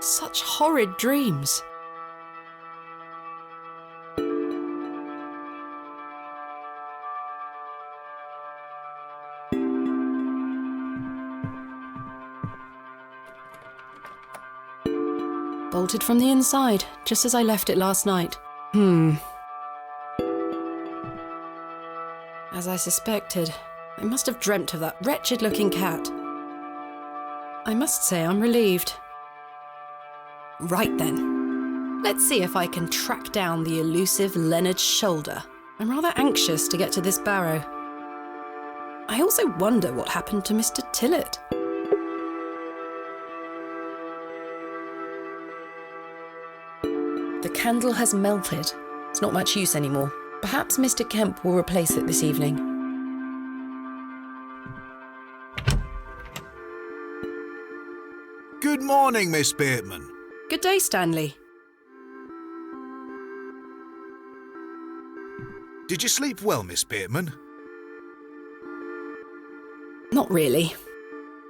Such horrid dreams. Bolted from the inside, just as I left it last night. As I suspected, I must have dreamt of that wretched-looking cat. I must say I'm relieved. Right then, let's see if I can track down the elusive Leonard Shoulder. I'm rather anxious to get to this Barrow. I also wonder what happened to Mr. Tillett. The candle has melted. It's not much use anymore. Perhaps Mr. Kemp will replace it this evening. Good morning, Miss Bateman. Good day, Stanley. Did you sleep well, Miss Bateman? Not really.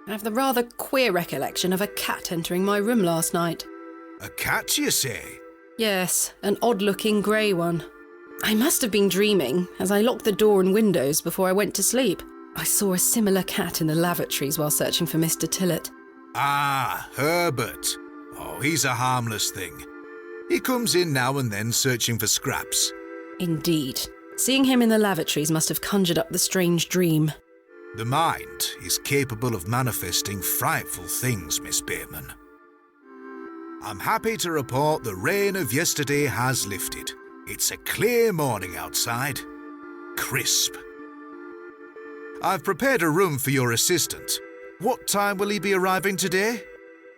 I have the rather queer recollection of a cat entering my room last night. A cat, you say? Yes, an odd-looking grey one. I must have been dreaming, as I locked the door and windows before I went to sleep. I saw a similar cat in the lavatories while searching for Mr. Tillett. Ah, Herbert. Oh, he's a harmless thing. He comes in now and then searching for scraps. Indeed. Seeing him in the lavatories must have conjured up the strange dream. The mind is capable of manifesting frightful things, Miss Bateman. I'm happy to report the rain of yesterday has lifted. It's a clear morning outside. Crisp. I've prepared a room for your assistant. What time will he be arriving today?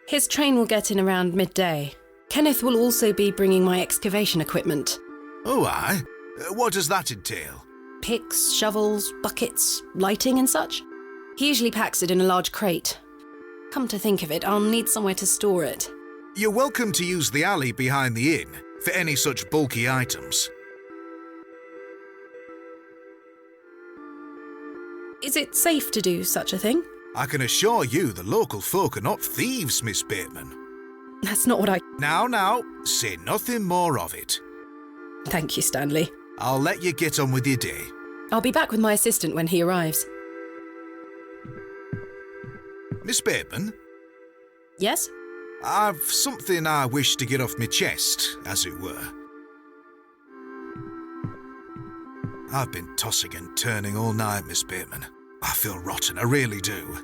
His train will get in around midday. Kenneth will also be bringing my excavation equipment. Oh, aye? What does that entail? Picks, shovels, buckets, lighting and such. He usually packs it in a large crate. Come to think of it, I'll need somewhere to store it. You're welcome to use the alley behind the inn for any such bulky items. Is it safe to do such a thing? I can assure you the local folk are not thieves, Miss Bateman. That's not what I... Now, say nothing more of it. Thank you, Stanley. I'll let you get on with your day. I'll be back with my assistant when he arrives. Miss Bateman, Yes? I've something I wish to get off my chest, as it were. I've been tossing and turning all night, Miss Bateman. I feel rotten, I really do.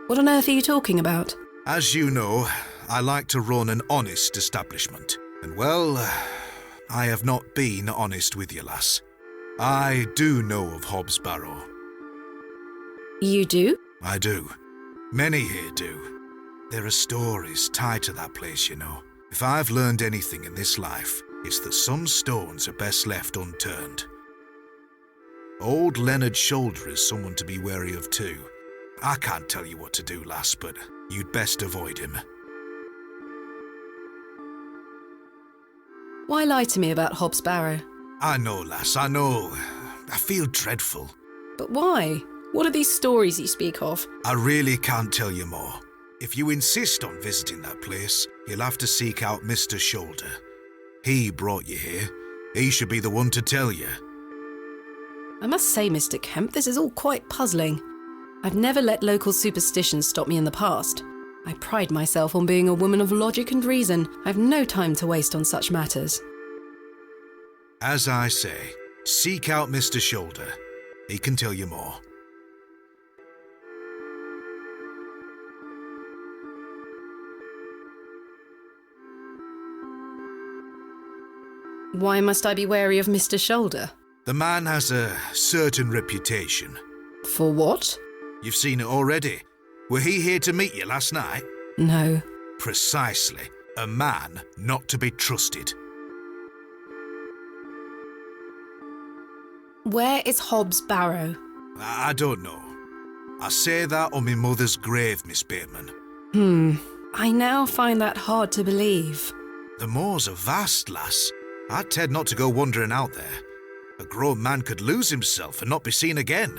What on earth are you talking about? As you know, I like to run an honest establishment. And well, I have not been honest with you, lass. I do know of Hobbs Barrow. You do? I do. Many here do. There are stories tied to that place, you know. If I've learned anything in this life, it's that some stones are best left unturned. Old Leonard Shoulder is someone to be wary of too. I can't tell you what to do, lass, but you'd best avoid him. Why lie to me about Hobbs Barrow? I know, lass, I know. I feel dreadful. But why? What are these stories you speak of? I really can't tell you more. If you insist on visiting that place, you'll have to seek out Mr. Shoulder. He brought you here. He should be the one to tell you. I must say, Mr. Kemp, this is all quite puzzling. I've never let local superstitions stop me in the past. I pride myself on being a woman of logic and reason. I've no time to waste on such matters. As I say, seek out Mr. Shoulder. He can tell you more. Why must I be wary of Mr. Shoulder? The man has a certain reputation. For what? You've seen it already. Were he here to meet you last night? No. Precisely. A man not to be trusted. Where is Hobbs Barrow? I don't know. I say that on my mother's grave, Miss Bateman. I now find that hard to believe. The moors are vast, lass. I'd tend not to go wandering out there. A grown man could lose himself and not be seen again.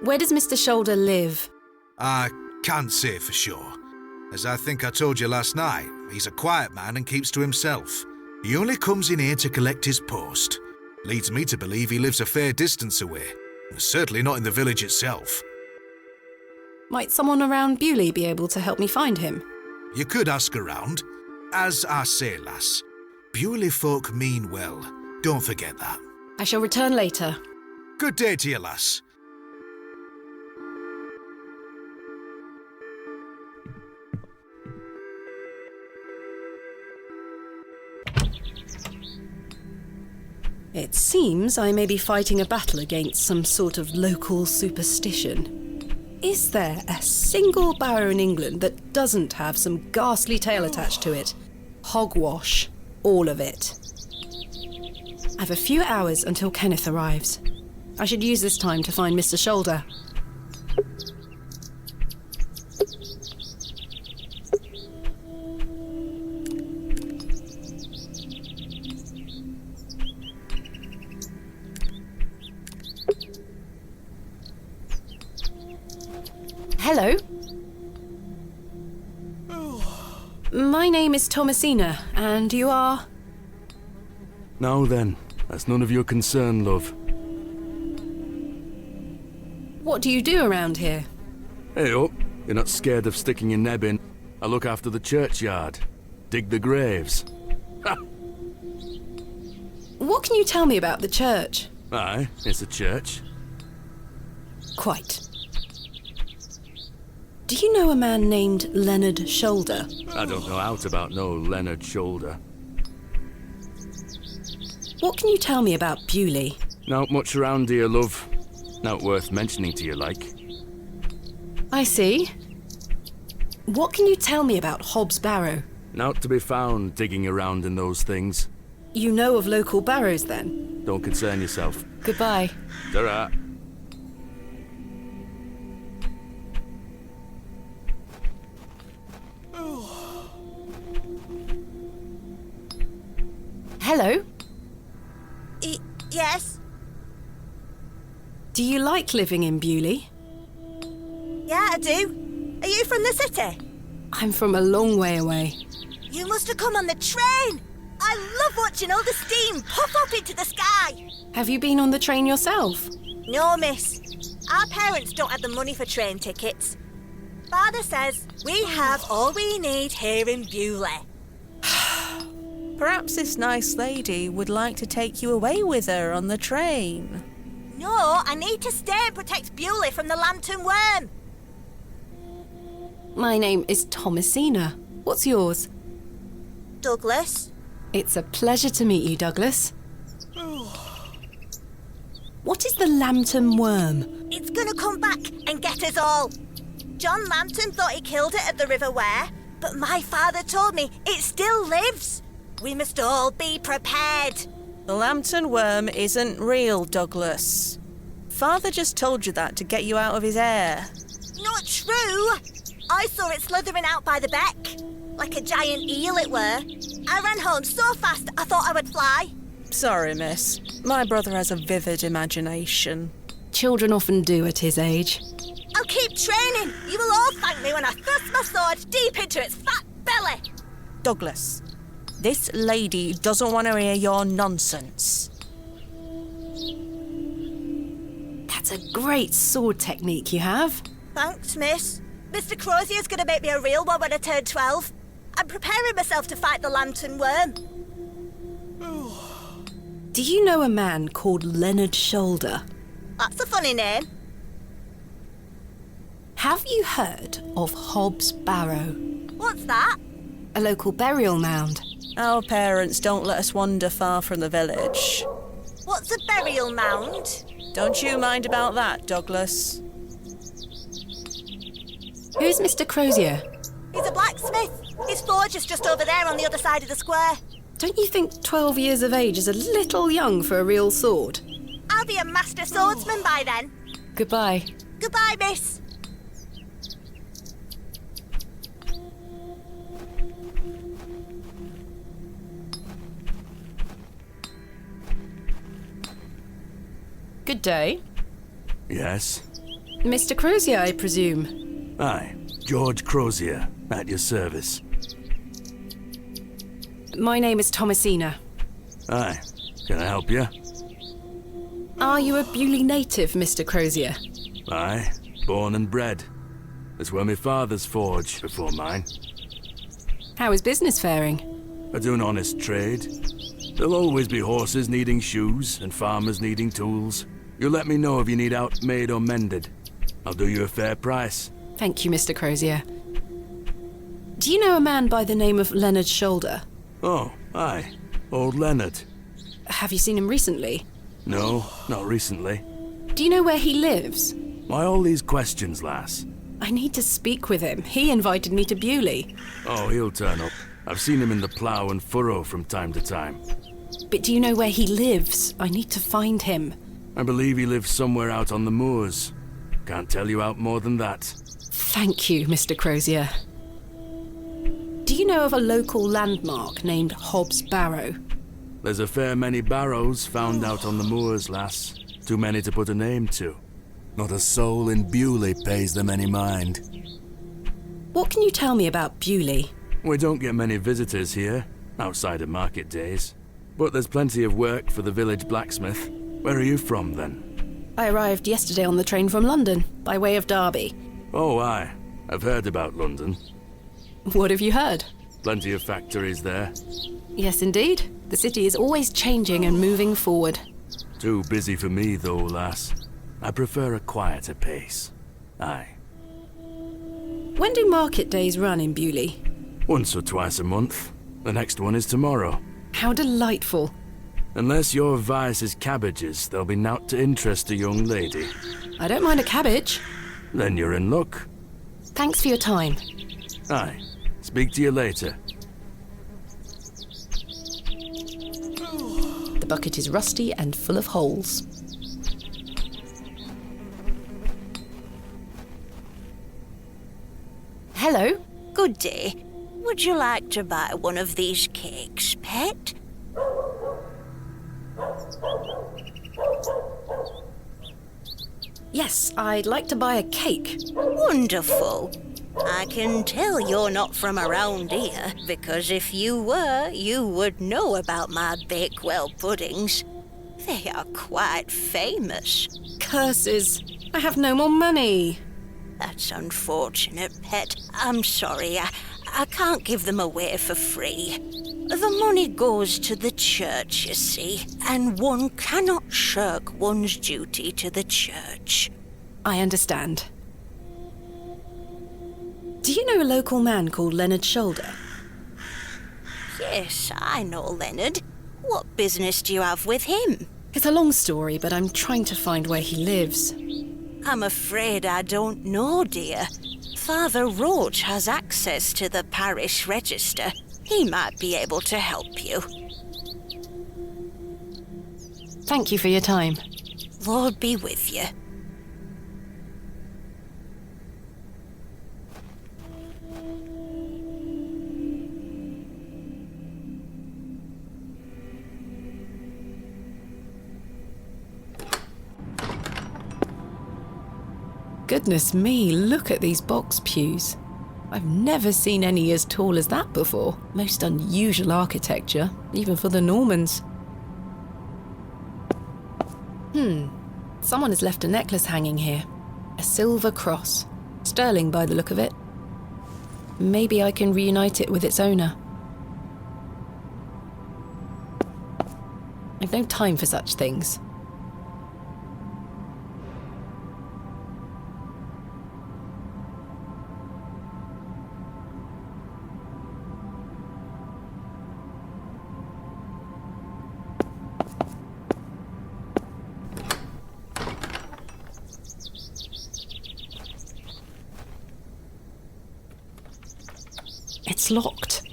Where does Mr. Shoulder live? I can't say for sure. As I think I told you last night, he's a quiet man and keeps to himself. He only comes in here to collect his post. Leads me to believe he lives a fair distance away. Certainly not in the village itself. Might someone around Bewley be able to help me find him? You could ask around. As I say, lass, Bewley folk mean well. Don't forget that. I shall return later. Good day to you, lass. It seems I may be fighting a battle against some sort of local superstition. Is there a single barrow in England that doesn't have some ghastly tale attached to it? Hogwash. All of it. I've a few hours until Kenneth arrives. I should use this time to find Mr. Shoulder. Hello. My name is Thomasina, and you are... Now then, that's none of your concern, love. What do you do around here? Hey up, you're not scared of sticking your neb in. I look after the churchyard. Dig the graves. Ha! What can you tell me about the church? Aye, it's a church. Quite. Do you know a man named Leonard Shoulder? I don't know out about no Leonard Shoulder. What can you tell me about Bewley? Not much around here, love. Not worth mentioning to you, like. I see. What can you tell me about Hobbs Barrow? Not to be found digging around in those things. You know of local barrows, then? Don't concern yourself. Goodbye. Ta-ra. Hello? Yes? Do you like living in Bewley? Yeah, I do. Are you from the city? I'm from a long way away. You must have come on the train. I love watching all the steam puff up into the sky. Have you been on the train yourself? No, miss. Our parents don't have the money for train tickets. Father says we have all we need here in Bewley. Perhaps this nice lady would like to take you away with her on the train. No, I need to stay and protect Bewley from the lantern worm. My name is Thomasina. What's yours? Douglas? It's a pleasure to meet you, Douglas. What is the lantern worm? It's gonna come back and get us all. John Lantern thought he killed it at the River Ware, but my father told me it still lives. We must all be prepared. The lantern worm isn't real, Douglas. Father just told you that to get you out of his hair. Not true. I saw it slithering out by the beck. Like a giant eel it were. I ran home so fast I thought I would fly. Sorry, miss. My brother has a vivid imagination. Children often do at his age. I'll keep training. You will all thank me when I thrust my sword deep into its fat belly. Douglas, this lady doesn't want to hear your nonsense. That's a great sword technique you have. Thanks, miss. Mr. Crozier's going to make me a real one when I turn 12. I'm preparing myself to fight the lantern worm. Do you know a man called Leonard Shoulder? That's a funny name. Have you heard of Hobbs Barrow? What's that? A local burial mound. Our parents don't let us wander far from the village. What's a burial mound? Don't you mind about that, Douglas. Who's Mr. Crozier? He's a blacksmith. His forge is just over there on the other side of the square. Don't you think 12 years of age is a little young for a real sword? I'll be a master swordsman by then. Goodbye. Goodbye, miss. Good day. Yes? Mr. Crozier, I presume. Aye, George Crozier. At your service. My name is Thomasina. Aye. Can I help you? Are you a Bewley native, Mr. Crozier? Aye. Born and bred. That's where my father's forge before mine. How is business faring? I do an honest trade. There'll always be horses needing shoes and farmers needing tools. You let me know if you need out made or mended. I'll do you a fair price. Thank you, Mr. Crozier. Do you know a man by the name of Leonard Shoulder? Oh, aye. Old Leonard. Have you seen him recently? No, not recently. Do you know where he lives? Why all these questions, lass? I need to speak with him. He invited me to Bewley. Oh, he'll turn up. I've seen him in the plough and furrow from time to time. But do you know where he lives? I need to find him. I believe he lives somewhere out on the moors. Can't tell you out more than that. Thank you, Mr. Crozier. Do you know of a local landmark named Hobbs Barrow? There's a fair many barrows found out on the moors, lass. Too many to put a name to. Not a soul in Bewley pays them any mind. What can you tell me about Bewley? We don't get many visitors here, outside of market days. But there's plenty of work for the village blacksmith. Where are you from, then? I arrived yesterday on the train from London, by way of Derby. Oh, aye. I've heard about London. What have you heard? Plenty of factories there. Yes, indeed. The city is always changing and moving forward. Too busy for me, though, lass. I prefer a quieter pace. Aye. When do market days run in Bewley? Once or twice a month. The next one is tomorrow. How delightful. Unless your vice is cabbages, there'll be naught to interest a young lady. I don't mind a cabbage. Then you're in luck. Thanks for your time. Aye. Speak to you later. The bucket is rusty and full of holes. Hello. Good day. Would you like to buy one of these cakes, pet? Yes, I'd like to buy a cake. Wonderful. I can tell you're not from around here, because if you were, you would know about my Bakewell puddings. They are quite famous. Curses. I have no more money. That's unfortunate, pet. I'm sorry. I can't give them away for free. The money goes to the church, you see, and one cannot shirk one's duty to the church. I understand. Do you know a local man called Leonard Shoulder? Yes, I know Leonard. What business do you have with him? It's a long story, but I'm trying to find where he lives. I'm afraid I don't know, dear. Father Roach has access to the parish register. He might be able to help you. Thank you for your time. Lord be with you. Goodness me, look at these box pews. I've never seen any as tall as that before. Most unusual architecture, even for the Normans. Someone has left a necklace hanging here. A silver cross. Sterling by the look of it. Maybe I can reunite it with its owner. I've no time for such things. It's locked.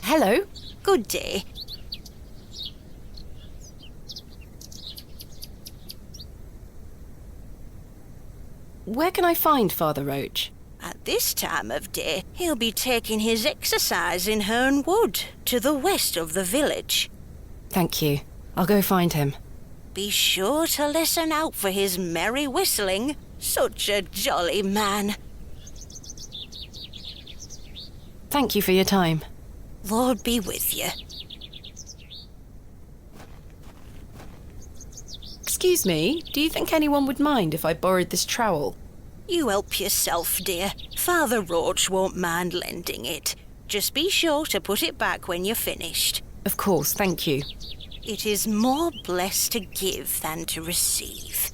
Hello. Good day. Where can I find Father Roach? At this time of day, he'll be taking his exercise in Herne Wood, to the west of the village. Thank you. I'll go find him. Be sure to listen out for his merry whistling. Such a jolly man. Thank you for your time. Lord be with you. Excuse me, do you think anyone would mind if I borrowed this trowel? You help yourself, dear. Father Roach won't mind lending it. Just be sure to put it back when you're finished. Of course, thank you. It is more blessed to give than to receive.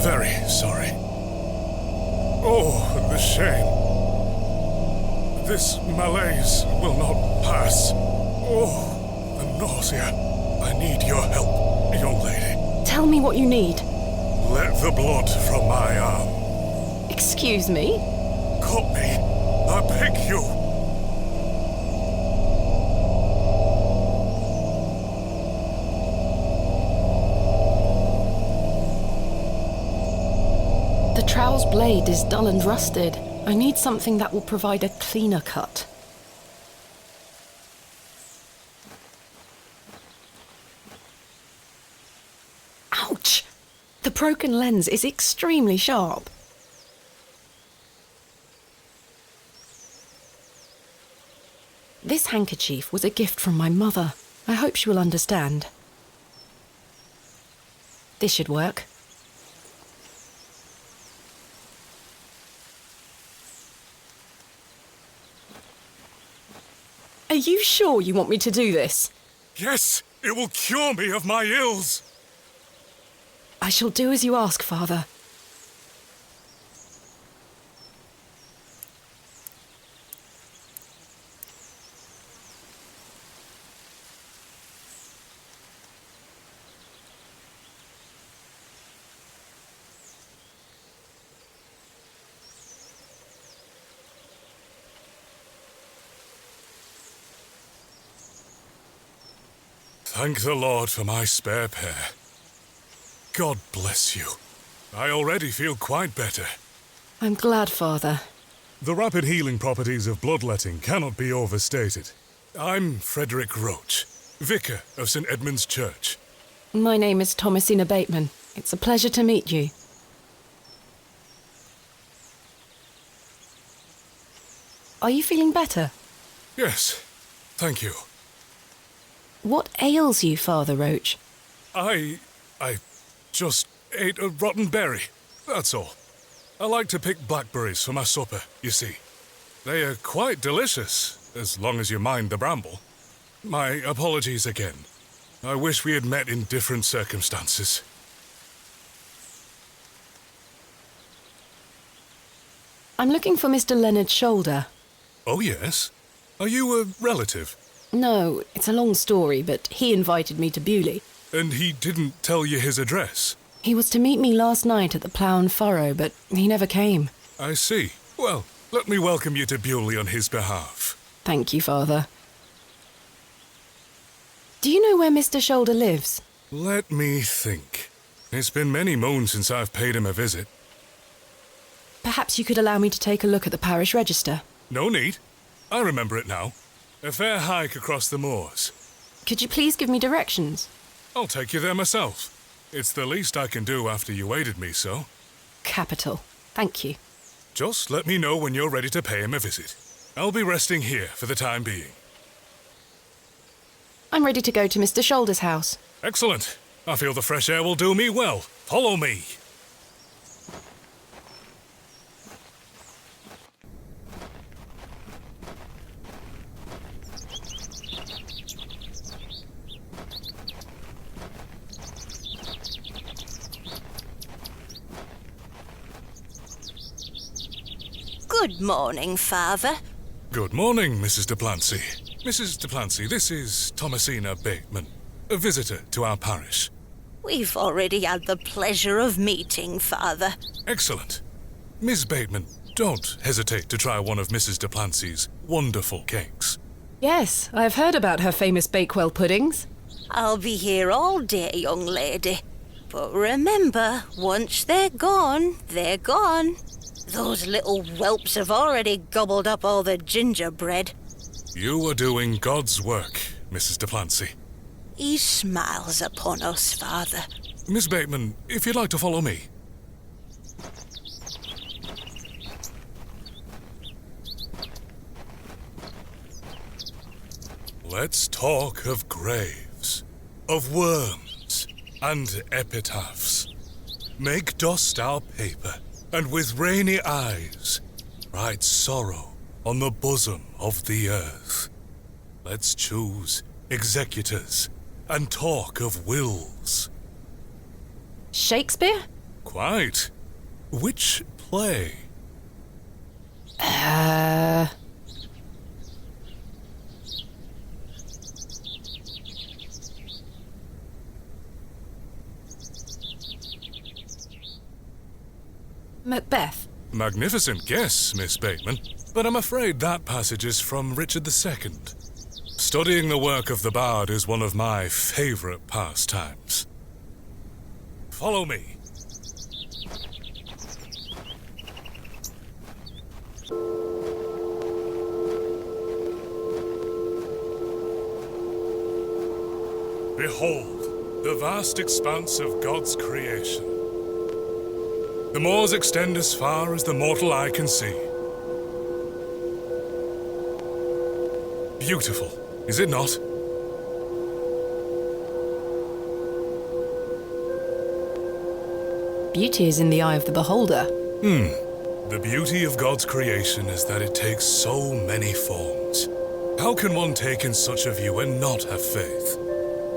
Very sorry. Oh, the shame. This malaise will not pass. Oh, the nausea. I need your help, young lady. Tell me what you need. Let the blood from my arm. Excuse me? Cut me. I beg you. The trowel's blade is dull and rusted. I need something that will provide a cleaner cut. Ouch! The broken lens is extremely sharp. This handkerchief was a gift from my mother. I hope she will understand. This should work. Are you sure you want me to do this? Yes, it will cure me of my ills. I shall do as you ask, Father. Thank the Lord for my spare pair. God bless you. I already feel quite better. I'm glad, Father. The rapid healing properties of bloodletting cannot be overstated. I'm Frederick Roach, vicar of St. Edmund's Church. My name is Thomasina Bateman. It's a pleasure to meet you. Are you feeling better? Yes, thank you. What ails you, Father Roach? I just ate a rotten berry, that's all. I like to pick blackberries for my supper, you see. They are quite delicious, as long as you mind the bramble. My apologies again. I wish we had met in different circumstances. I'm looking for Mr. Leonard Shoulder. Oh, yes? Are you a relative? No, it's a long story, but he invited me to Bewley. And he didn't tell you his address? He was to meet me last night at the Plough and Furrow, but he never came. I see. Well, let me welcome you to Bewley on his behalf. Thank you, Father. Do you know where Mr. Shoulder lives? Let me think. It's been many moons since I've paid him a visit. Perhaps you could allow me to take a look at the parish register. No need. I remember it now. A fair hike across the moors. Could you please give me directions? I'll take you there myself. It's the least I can do after you aided me so. Capital. Thank you. Just let me know when you're ready to pay him a visit. I'll be resting here for the time being. I'm ready to go to Mr. Shoulder's house. Excellent. I feel the fresh air will do me well. Follow me. Good morning, Father. Good morning, Mrs. Duplancy. Mrs. Duplancy, this is Thomasina Bateman, a visitor to our parish. We've already had the pleasure of meeting, Father. Excellent. Miss Bateman, don't hesitate to try one of Mrs. Duplancy's wonderful cakes. Yes, I've heard about her famous Bakewell puddings. I'll be here all day, young lady. But remember, once they're gone, they're gone. Those little whelps have already gobbled up all the gingerbread. You are doing God's work, Mrs. Duplancy. He smiles upon us, Father. Miss Bateman, if you'd like to follow me. Let's talk of graves, of worms, and epitaphs. Make dust our paper, and with rainy eyes write sorrow on the bosom of the earth. Let's choose executors and talk of wills. Shakespeare? Quite. Which play? Macbeth. Magnificent guess, Miss Bateman, but I'm afraid that passage is from Richard II. Studying the work of the bard is one of my favourite pastimes. Follow me. Behold, the vast expanse of God's creation. The moors extend as far as the mortal eye can see. Beautiful, is it not? Beauty is in the eye of the beholder. The beauty of God's creation is that it takes so many forms. How can one take in such a view and not have faith?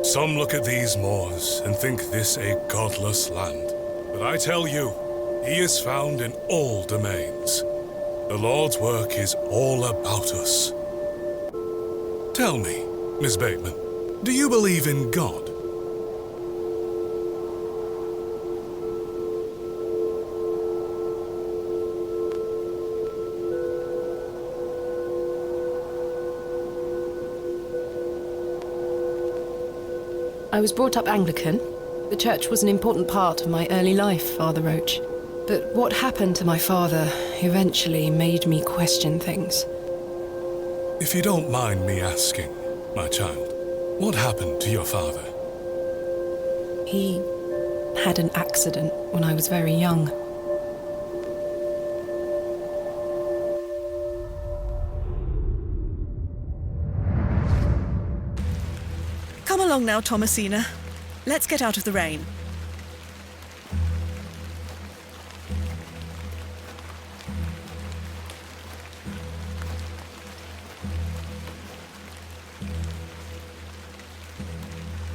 Some look at these moors and think this a godless land. But I tell you, he is found in all domains. The Lord's work is all about us. Tell me, Miss Bateman, do you believe in God? I was brought up Anglican. The church was an important part of my early life, Father Roach. But what happened to my father eventually made me question things. If you don't mind me asking, my child, what happened to your father? He had an accident when I was very young. Come along now, Thomasina. Let's get out of the rain.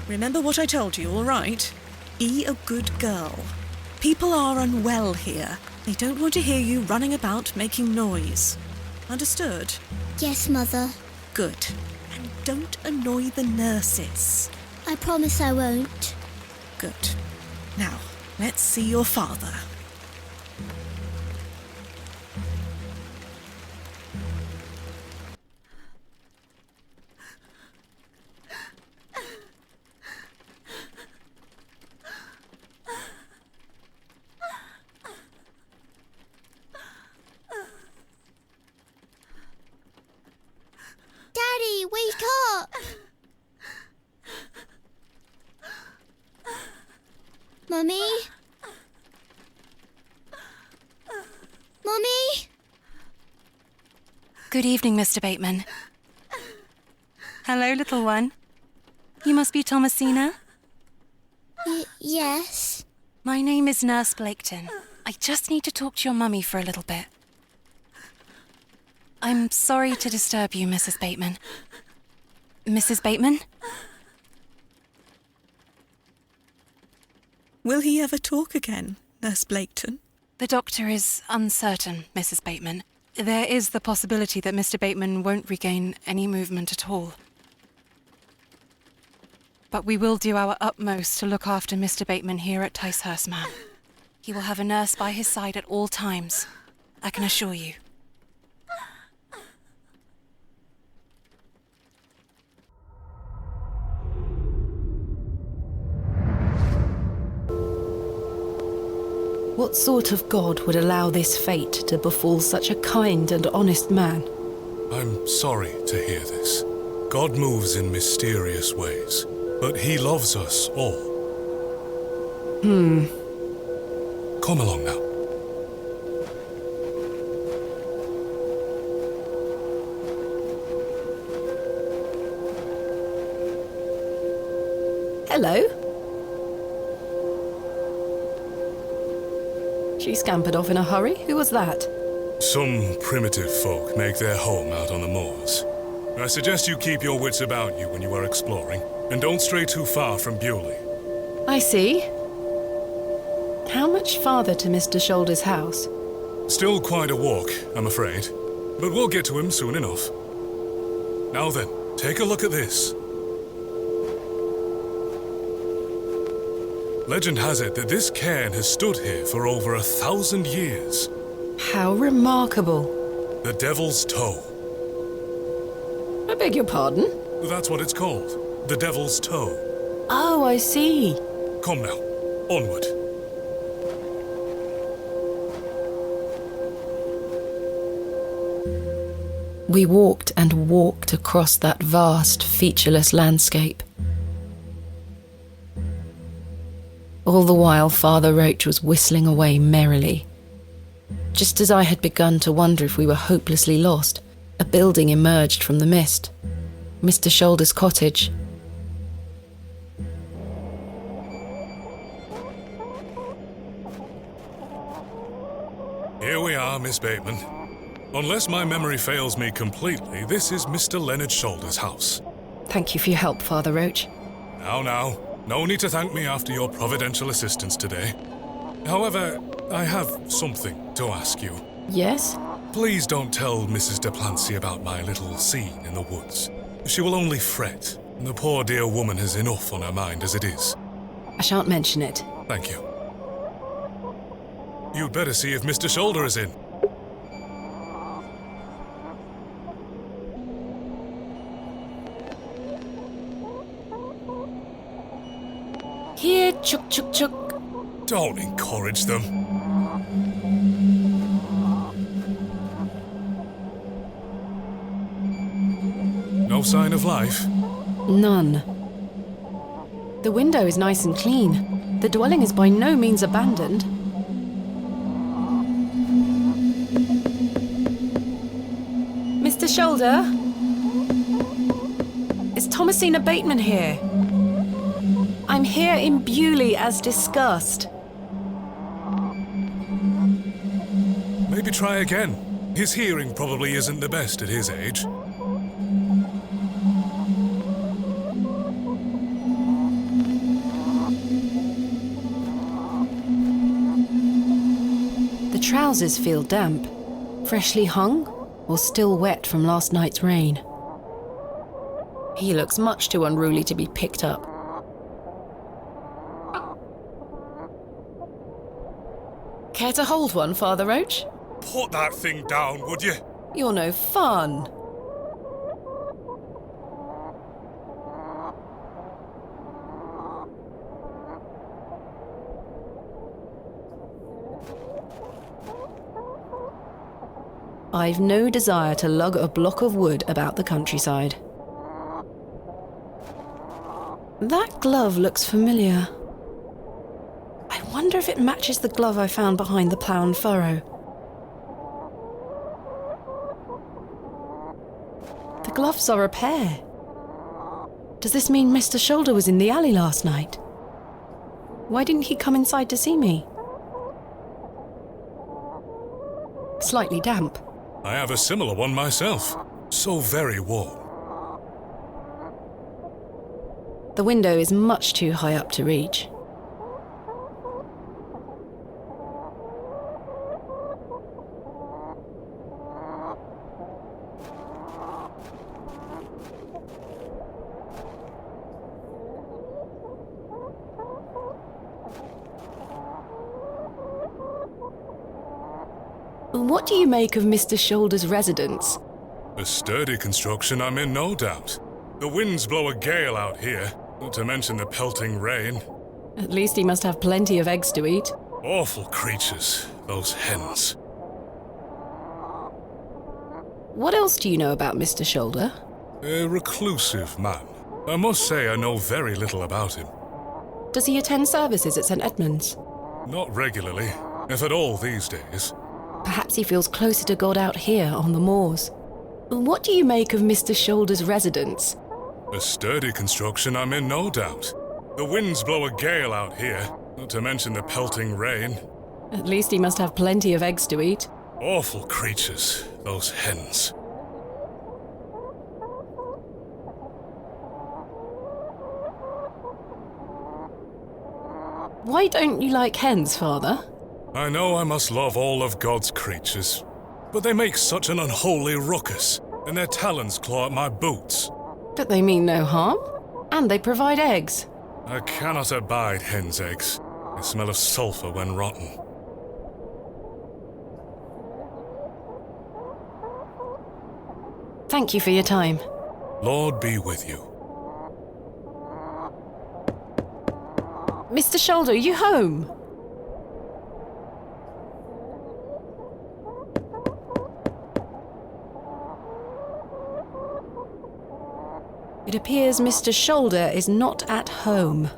Remember what I told you, all right? Be a good girl. People are unwell here. They don't want to hear you running about making noise. Understood? Yes, Mother. Good. And don't annoy the nurses. I promise I won't. Good. Now, let's see your father. Daddy, wake up! Mummy? Mummy? Good evening, Mr. Bateman. Hello, little one. You must be Thomasina? Yes. My name is Nurse Blaketon. I just need to talk to your mummy for a little bit. I'm sorry to disturb you, Mrs. Bateman. Mrs. Bateman? Will he ever talk again, Nurse Blaketon? The doctor is uncertain, Mrs. Bateman. There is the possibility that Mr. Bateman won't regain any movement at all. But we will do our utmost to look after Mr. Bateman here at Ticehurst, ma'am. He will have a nurse by his side at all times, I can assure you. What sort of God would allow this fate to befall such a kind and honest man? I'm sorry to hear this. God moves in mysterious ways, but he loves us all. Come along now. Hello? She scampered off in a hurry. Who was that? Some primitive folk make their home out on the moors. I suggest you keep your wits about you when you are exploring, and don't stray too far from Bewley. I see. How much farther to Mr. Shoulder's house? Still quite a walk, I'm afraid, but we'll get to him soon enough. Now then, take a look at this. Legend has it that this cairn has stood here for over 1,000 years. How remarkable. The Devil's Toe. I beg your pardon? That's what it's called. The Devil's Toe. Oh, I see. Come now, onward. We walked and walked across that vast, featureless landscape. All the while, Father Roach was whistling away merrily. Just as I had begun to wonder if we were hopelessly lost, a building emerged from the mist. Mr. Shoulder's cottage. Here we are, Miss Bateman. Unless my memory fails me completely, this is Mr. Leonard Shoulder's house. Thank you for your help, Father Roach. Now, no need to thank me after your providential assistance today. However, I have something to ask you. Yes? Please don't tell Mrs. de Plancy about my little scene in the woods. She will only fret. The poor dear woman has enough on her mind as it is. I shan't mention it. Thank you. You'd better see if Mr. Shoulder is in. Here, chuk chuk chuk. Don't encourage them. No sign of life? None. The window is nice and clean. The dwelling is by no means abandoned. Mr. Shoulder? Is Thomasina Bateman here? I'm here in Bewley as discussed. Maybe try again. His hearing probably isn't the best at his age. The trousers feel damp. Freshly hung or still wet from last night's rain. He looks much too unruly to be picked up. Care to hold one, Father Roach? Put that thing down, would you? You're no fun. I've no desire to lug a block of wood about the countryside. That glove looks familiar. I wonder if it matches the glove I found behind the plough and furrow. The gloves are a pair. Does this mean Mr. Shoulder was in the alley last night? Why didn't he come inside to see me? Slightly damp. I have a similar one myself. So very warm. The window is much too high up to reach. What do you make of Mr. Shoulder's residence? A sturdy construction, I'm in no doubt. The winds blow a gale out here, not to mention the pelting rain. At least he must have plenty of eggs to eat. Awful creatures, those hens. What else do you know about Mr. Shoulder? A reclusive man. I must say I know very little about him. Does he attend services at St. Edmund's? Not regularly, if at all these days. Perhaps he feels closer to God out here on the moors. What do you make of Mr. Shoulder's residence? A sturdy construction, I'm in no doubt. The winds blow a gale out here, not to mention the pelting rain. At least he must have plenty of eggs to eat. Awful creatures, those hens. Why don't you like hens, Father? I know I must love all of God's creatures, but they make such an unholy ruckus, and their talons claw at my boots. But they mean no harm, and they provide eggs. I cannot abide hens' eggs. They smell of sulphur when rotten. Thank you for your time. Lord be with you. Mr. Shoulder, are you home? It appears Mr. Shoulder is not at home.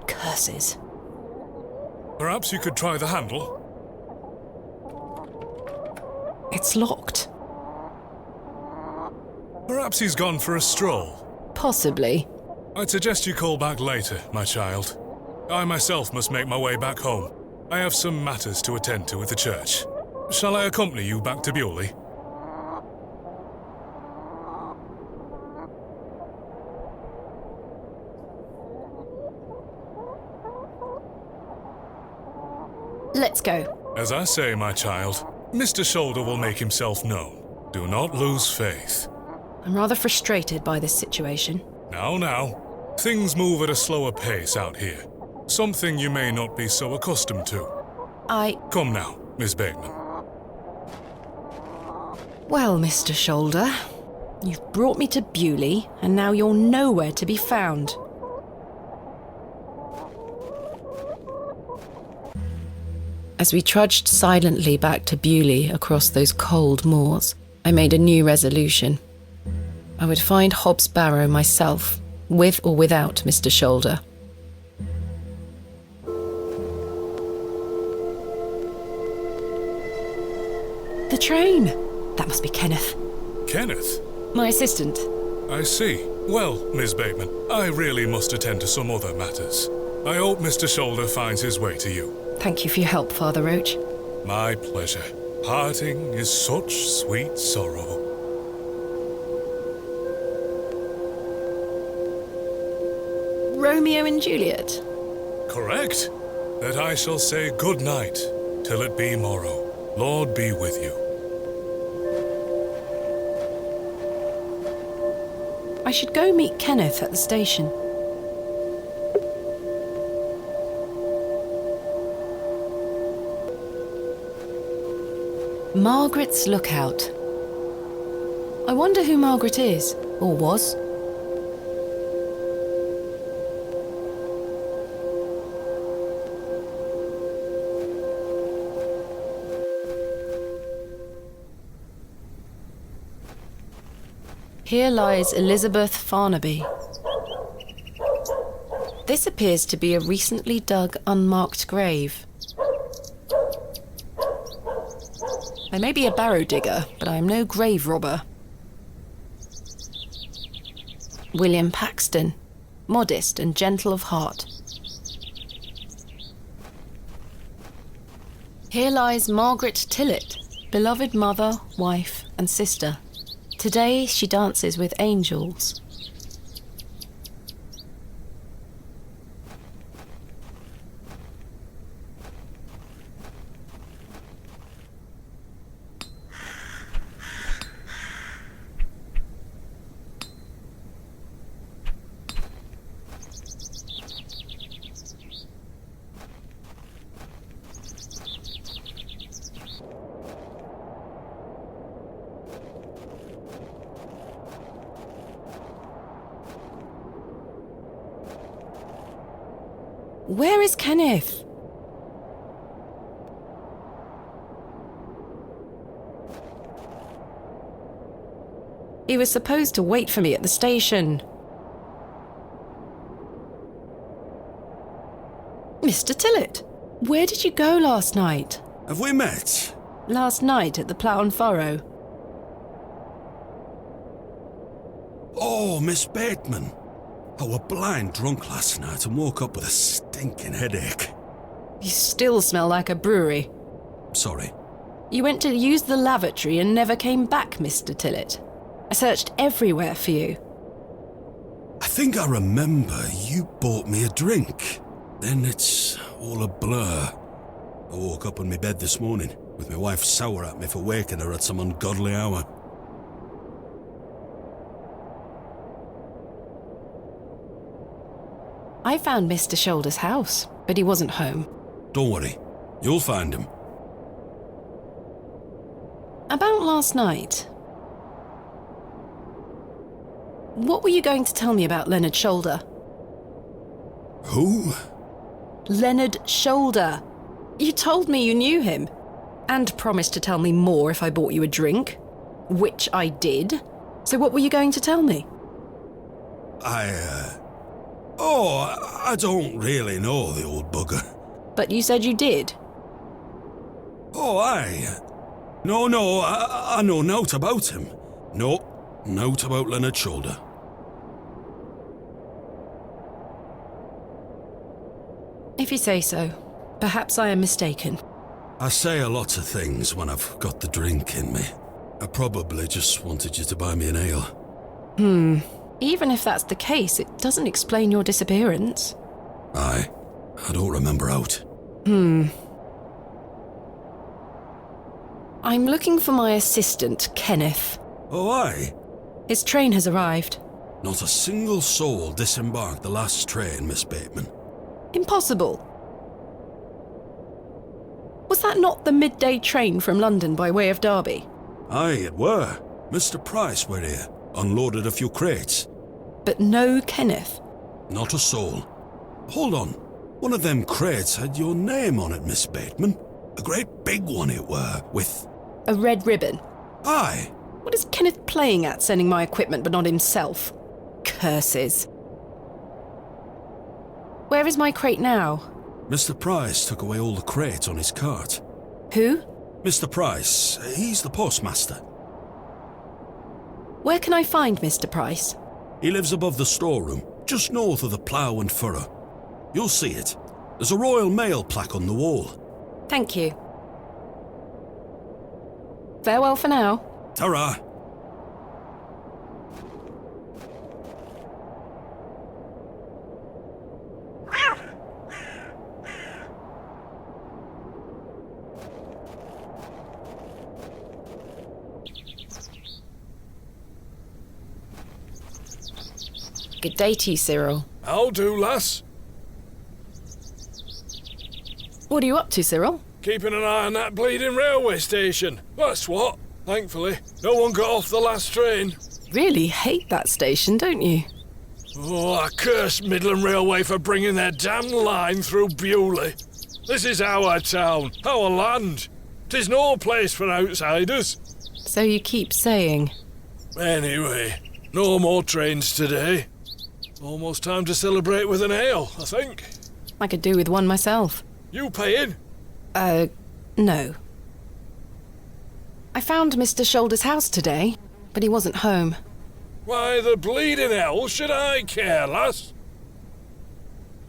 Curses. Perhaps you could try the handle? It's locked. Perhaps he's gone for a stroll. Possibly. I'd suggest you call back later, my child. I myself must make my way back home. I have some matters to attend to at the church. Shall I accompany you back to Bewley? Let's go. As I say, my child, Mr. Shoulder will make himself known. Do not lose faith. I'm rather frustrated by this situation. Now. Things move at a slower pace out here. Something you may not be so accustomed to. Come now, Miss Bateman. Well, Mr. Shoulder, you've brought me to Bewley, and now you're nowhere to be found. As we trudged silently back to Bewley across those cold moors, I made a new resolution. I would find Hobbs Barrow myself, with or without Mr. Shoulder. The train! That must be Kenneth. Kenneth? My assistant. I see. Well, Miss Bateman, I really must attend to some other matters. I hope Mr. Shoulder finds his way to you. Thank you for your help, Father Roach. My pleasure. Parting is such sweet sorrow. Romeo and Juliet? Correct. That I shall say good night, till it be morrow. Lord be with you. I should go meet Kenneth at the station. Margaret's Lookout. I wonder who Margaret is, or was. Here lies Elizabeth Farnaby. This appears to be a recently dug, unmarked grave. I may be a barrow digger, but I am no grave robber. William Paxton. modest and gentle of heart. Here lies Margaret Tillett, beloved mother, wife, and sister. Today she dances with angels. Where is Kenneth? He was supposed to wait for me at the station. Mr. Tillett, where did you go last night? Have we met? Last night at the Plough and Furrow. Oh, Miss Bateman. I were blind drunk last night and woke up with a stinking headache. You still smell like a brewery. Sorry. You went to use the lavatory and never came back, Mr. Tillett. I searched everywhere for you. I think I remember you bought me a drink. Then it's all a blur. I woke up in my bed this morning with my wife sour at me for waking her at some ungodly hour. I found Mr. Shoulder's house, but he wasn't home. Don't worry, you'll find him. About last night. What were you going to tell me about Leonard Shoulder? Who? Leonard Shoulder. You told me you knew him, and promised to tell me more if I bought you a drink, which I did. So what were you going to tell me? I don't really know the old bugger. But you said you did. Oh, aye. No, I know nought about him. No, nought about Leonard Shoulder. If you say so, perhaps I am mistaken. I say a lot of things when I've got the drink in me. I probably just wanted you to buy me an ale. Even if that's the case, it doesn't explain your disappearance. Aye, I don't remember out. I'm looking for my assistant, Kenneth. Oh, aye. His train has arrived. Not a single soul disembarked the last train, Miss Bateman. Impossible. Was that not the midday train from London by way of Derby? Aye, it were. Mr. Price were here, unloaded a few crates. But no Kenneth. Not a soul. Hold on. One of them crates had your name on it, Miss Bateman. A great big one it were, with... A red ribbon. Aye. What is Kenneth playing at, sending my equipment but not himself? Curses. Where is my crate now? Mr. Price took away all the crates on his cart. Who? Mr. Price, he's the postmaster. Where can I find Mr. Price? He lives above the storeroom, just north of the Plough and Furrow. You'll see it. There's a Royal Mail plaque on the wall. Thank you. Farewell for now. Ta-ra! Good day to you, Cyril. How do, lass? What are you up to, Cyril? Keeping an eye on that bleeding railway station. That's what. Thankfully, no one got off the last train. Really hate that station, don't you? Oh, I curse Midland Railway for bringing their damn line through Bewley. This is our town, our land. 'Tis no place for outsiders. So you keep saying. Anyway, no more trains today. Almost time to celebrate with an ale, I think. I could do with one myself. You paying? No. I found Mr. Shoulder's house today, but he wasn't home. Why the bleeding hell should I care, lass?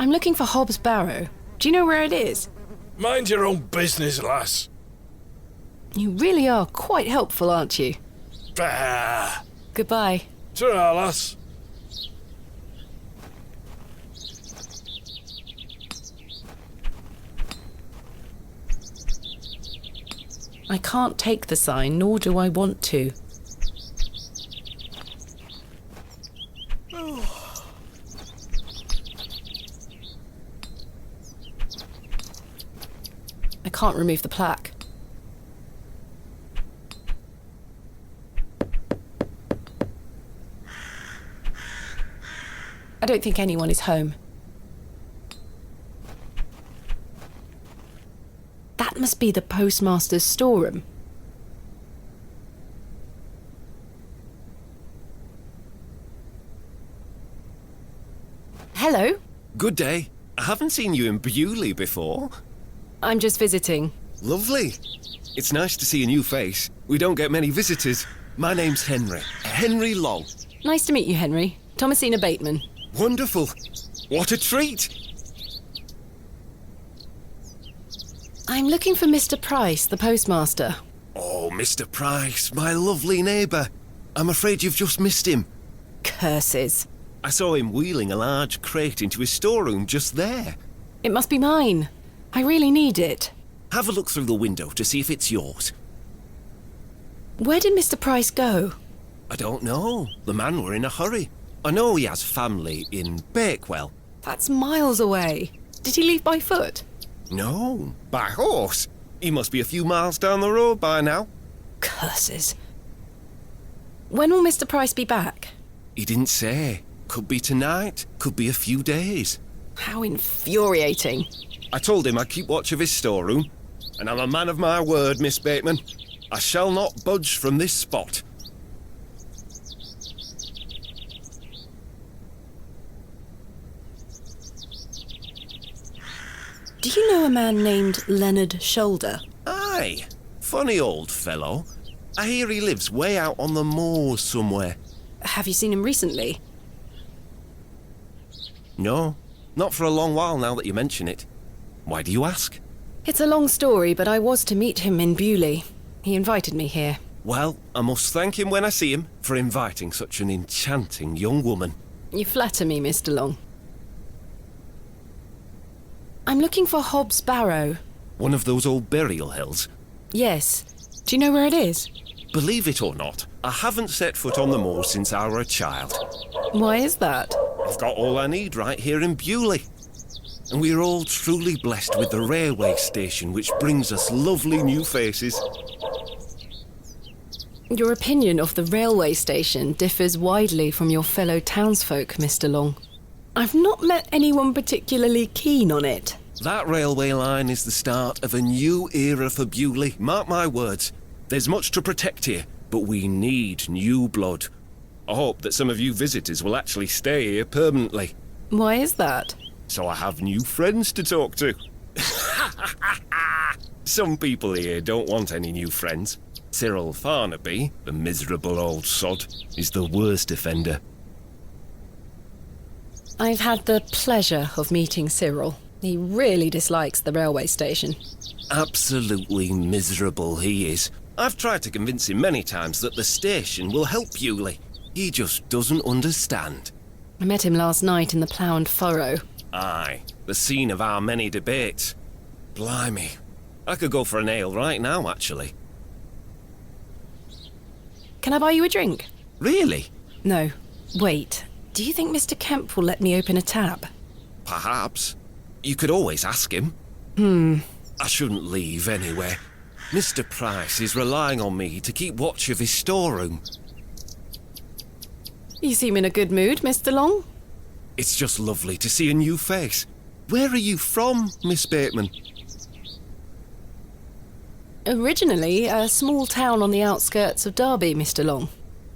I'm looking for Hobbs Barrow. Do you know where it is? Mind your own business, lass. You really are quite helpful, aren't you? Bah. Goodbye. Ta-ra, lass. I can't take the sign, nor do I want to. I can't remove the plaque. I don't think anyone is home. That must be the postmaster's storeroom. Hello? Good day. I haven't seen you in Bewley before. I'm just visiting. Lovely. It's nice to see a new face. We don't get many visitors. My name's Henry. Henry Long. Nice to meet you, Henry. Thomasina Bateman. Wonderful. What a treat. I'm looking for Mr. Price, the postmaster. Oh, Mr. Price, my lovely neighbour. I'm afraid you've just missed him. Curses. I saw him wheeling a large crate into his storeroom just there. It must be mine. I really need it. Have a look through the window to see if it's yours. Where did Mr. Price go? I don't know. The man were in a hurry. I know he has family in Bakewell. That's miles away. Did he leave by foot? No, by horse. He must be a few miles down the road by now. Curses. When will Mr. Price be back? He didn't say. Could be tonight, could be a few days. How infuriating. I told him I'd keep watch of his storeroom, and I'm a man of my word, Miss Bateman. I shall not budge from this spot. Do you know a man named Leonard Shoulder? Aye, funny old fellow. I hear he lives way out on the moors somewhere. Have you seen him recently? No, not for a long while now that you mention it. Why do you ask? It's a long story, but I was to meet him in Bewley. He invited me here. Well, I must thank him when I see him for inviting such an enchanting young woman. You flatter me, Mr. Long. I'm looking for Hobbs Barrow. One of those old burial hills. Yes. Do you know where it is? Believe it or not, I haven't set foot on the moor since I were a child. Why is that? I've got all I need right here in Bewley. And we're all truly blessed with the railway station, which brings us lovely new faces. Your opinion of the railway station differs widely from your fellow townsfolk, Mr. Long. I've not met anyone particularly keen on it. That railway line is the start of a new era for Bewley. Mark my words. There's much to protect here, but we need new blood. I hope that some of you visitors will actually stay here permanently. Why is that? So I have new friends to talk to. Some people here don't want any new friends. Cyril Farnaby, the miserable old sod, is the worst offender. I've had the pleasure of meeting Cyril. He really dislikes the railway station. Absolutely miserable he is. I've tried to convince him many times that the station will help Bewley. He just doesn't understand. I met him last night in the Plough and Furrow. Aye, the scene of our many debates. Blimey, I could go for an ale right now, actually. Can I buy you a drink? Really? No. Wait. Do you think Mr. Kemp will let me open a tab? Perhaps. You could always ask him. I shouldn't leave anyway. Mr. Price is relying on me to keep watch of his storeroom. You seem in a good mood, Mr. Long. It's just lovely to see a new face. Where are you from, Miss Bateman? Originally, a small town on the outskirts of Derby, Mr. Long.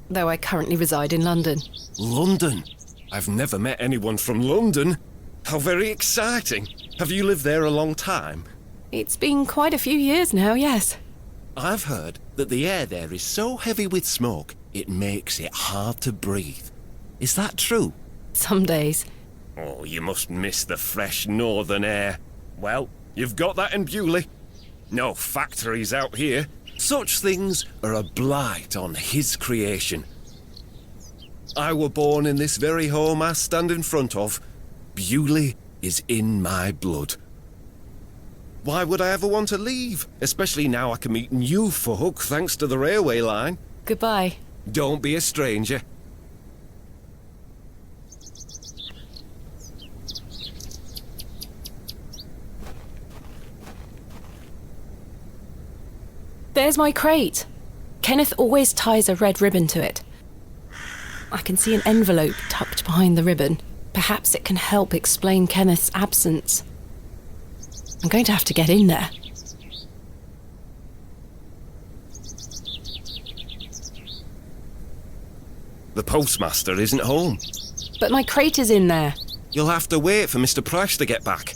Though I currently reside in London. London? I've never met anyone from London. How very exciting. Have you lived there a long time? It's been quite a few years now, yes. I've heard that the air there is so heavy with smoke, it makes it hard to breathe. Is that true? Some days. Oh, you must miss the fresh northern air. Well, you've got that in Bewley. No factories out here. Such things are a blight on his creation. I were born in this very home I stand in front of. Bewley is in my blood. Why would I ever want to leave? Especially now I can meet new folk thanks to the railway line. Goodbye. Don't be a stranger. There's my crate. Kenneth always ties a red ribbon to it. I can see an envelope tucked behind the ribbon. Perhaps it can help explain Kenneth's absence. I'm going to have to get in there. The postmaster isn't home. But my crate is in there. You'll have to wait for Mr. Price to get back.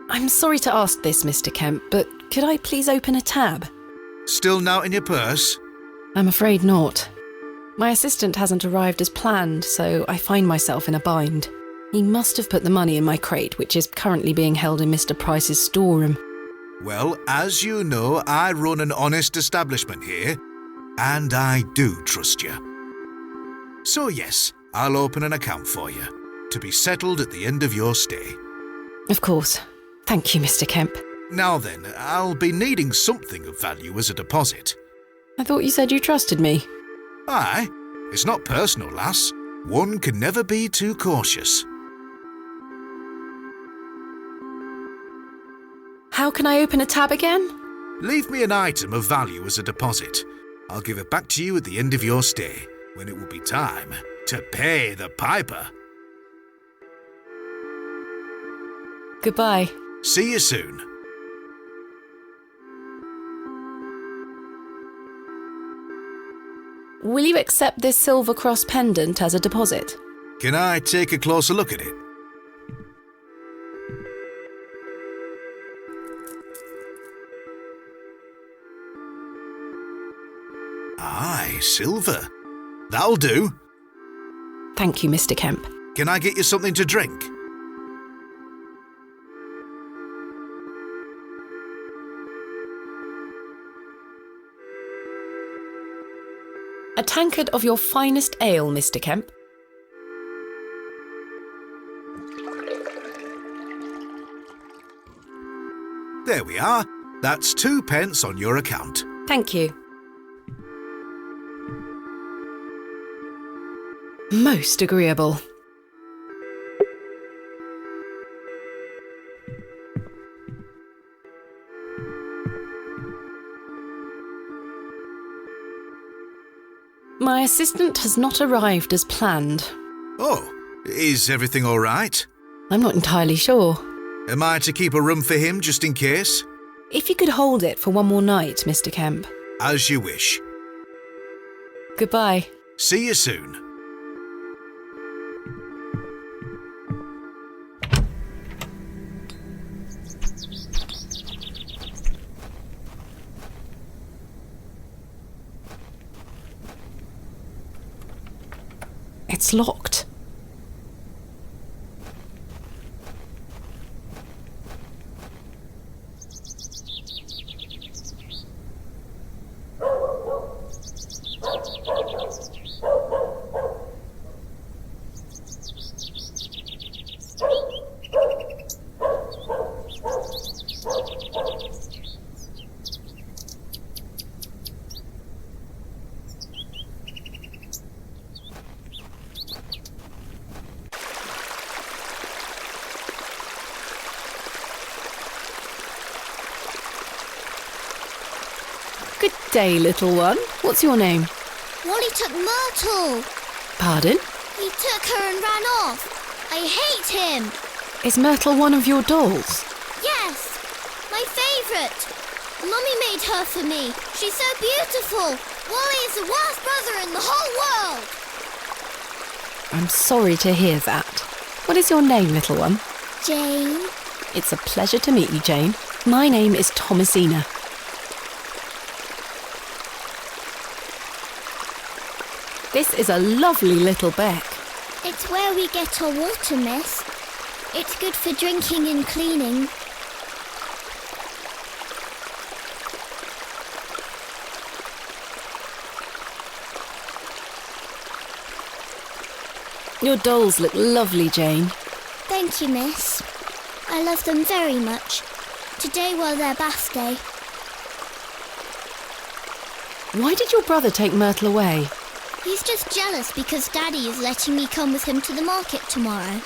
I'm sorry to ask this, Mr. Kemp, but could I please open a tab? Still not in your purse? I'm afraid not. My assistant hasn't arrived as planned, so I find myself in a bind. He must have put the money in my crate, which is currently being held in Mr. Price's storeroom. Well, as you know, I run an honest establishment here, and I do trust you. So yes, I'll open an account for you, to be settled at the end of your stay. Of course. Thank you, Mr. Kemp. Now then, I'll be needing something of value as a deposit. I thought you said you trusted me. Aye, it's not personal, lass. One can never be too cautious. How can I open a tab again? Leave me an item of value as a deposit. I'll give it back to you at the end of your stay, when it will be time to pay the piper. Goodbye. See you soon. Will you accept this silver cross pendant as a deposit? Can I take a closer look at it? Aye, silver. That'll do. Thank you, Mr. Kemp. Can I get you something to drink? A tankard of your finest ale, Mr. Kemp. There we are. That's 2 pence on your account. Thank you. Most agreeable. My assistant has not arrived as planned. Oh, is everything all right? I'm not entirely sure. Am I to keep a room for him just in case? If you could hold it for one more night, Mr. Kemp. As you wish. Goodbye. See you soon. It's locked. Good day, little one. What's your name? Wally took Myrtle. Pardon? He took her and ran off. I hate him. Is Myrtle one of your dolls? Yes. My favourite. Mummy made her for me. She's so beautiful. Wally is the worst brother in the whole world. I'm sorry to hear that. What is your name, little one? Jane. It's a pleasure to meet you, Jane. My name is Thomasina. This is a lovely little beck. It's where we get our water, miss. It's good for drinking and cleaning. Your dolls look lovely, Jane. Thank you, miss. I love them very much. Today was their bath day. Why did your brother take Myrtle away? He's just jealous because Daddy is letting me come with him to the market tomorrow.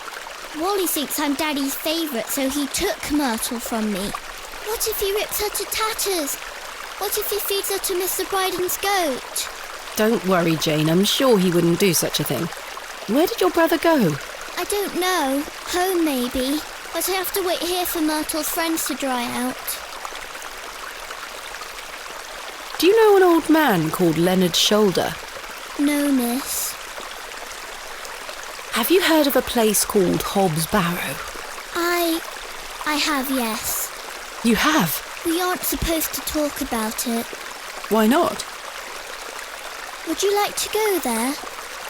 Wally thinks I'm Daddy's favourite, so he took Myrtle from me. What if he rips her to tatters? What if he feeds her to Mr. Bryden's goat? Don't worry, Jane. I'm sure he wouldn't do such a thing. Where did your brother go? I don't know. Home, maybe. But I have to wait here for Myrtle's friends to dry out. Do you know an old man called Leonard Shoulder? No, miss. Have you heard of a place called Hobbs Barrow? I have, yes. You have? We aren't supposed to talk about it. Why not? Would you like to go there?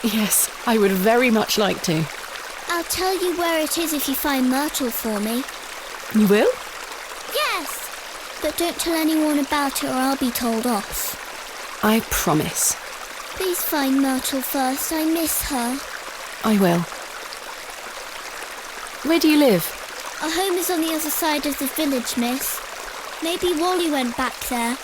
Yes, I would very much like to. I'll tell you where it is if you find Myrtle for me. You will? Yes! But don't tell anyone about it or I'll be told off. I promise. Please find Myrtle first. I miss her. I will. Where do you live? Our home is on the other side of the village, miss. Maybe Wally went back there.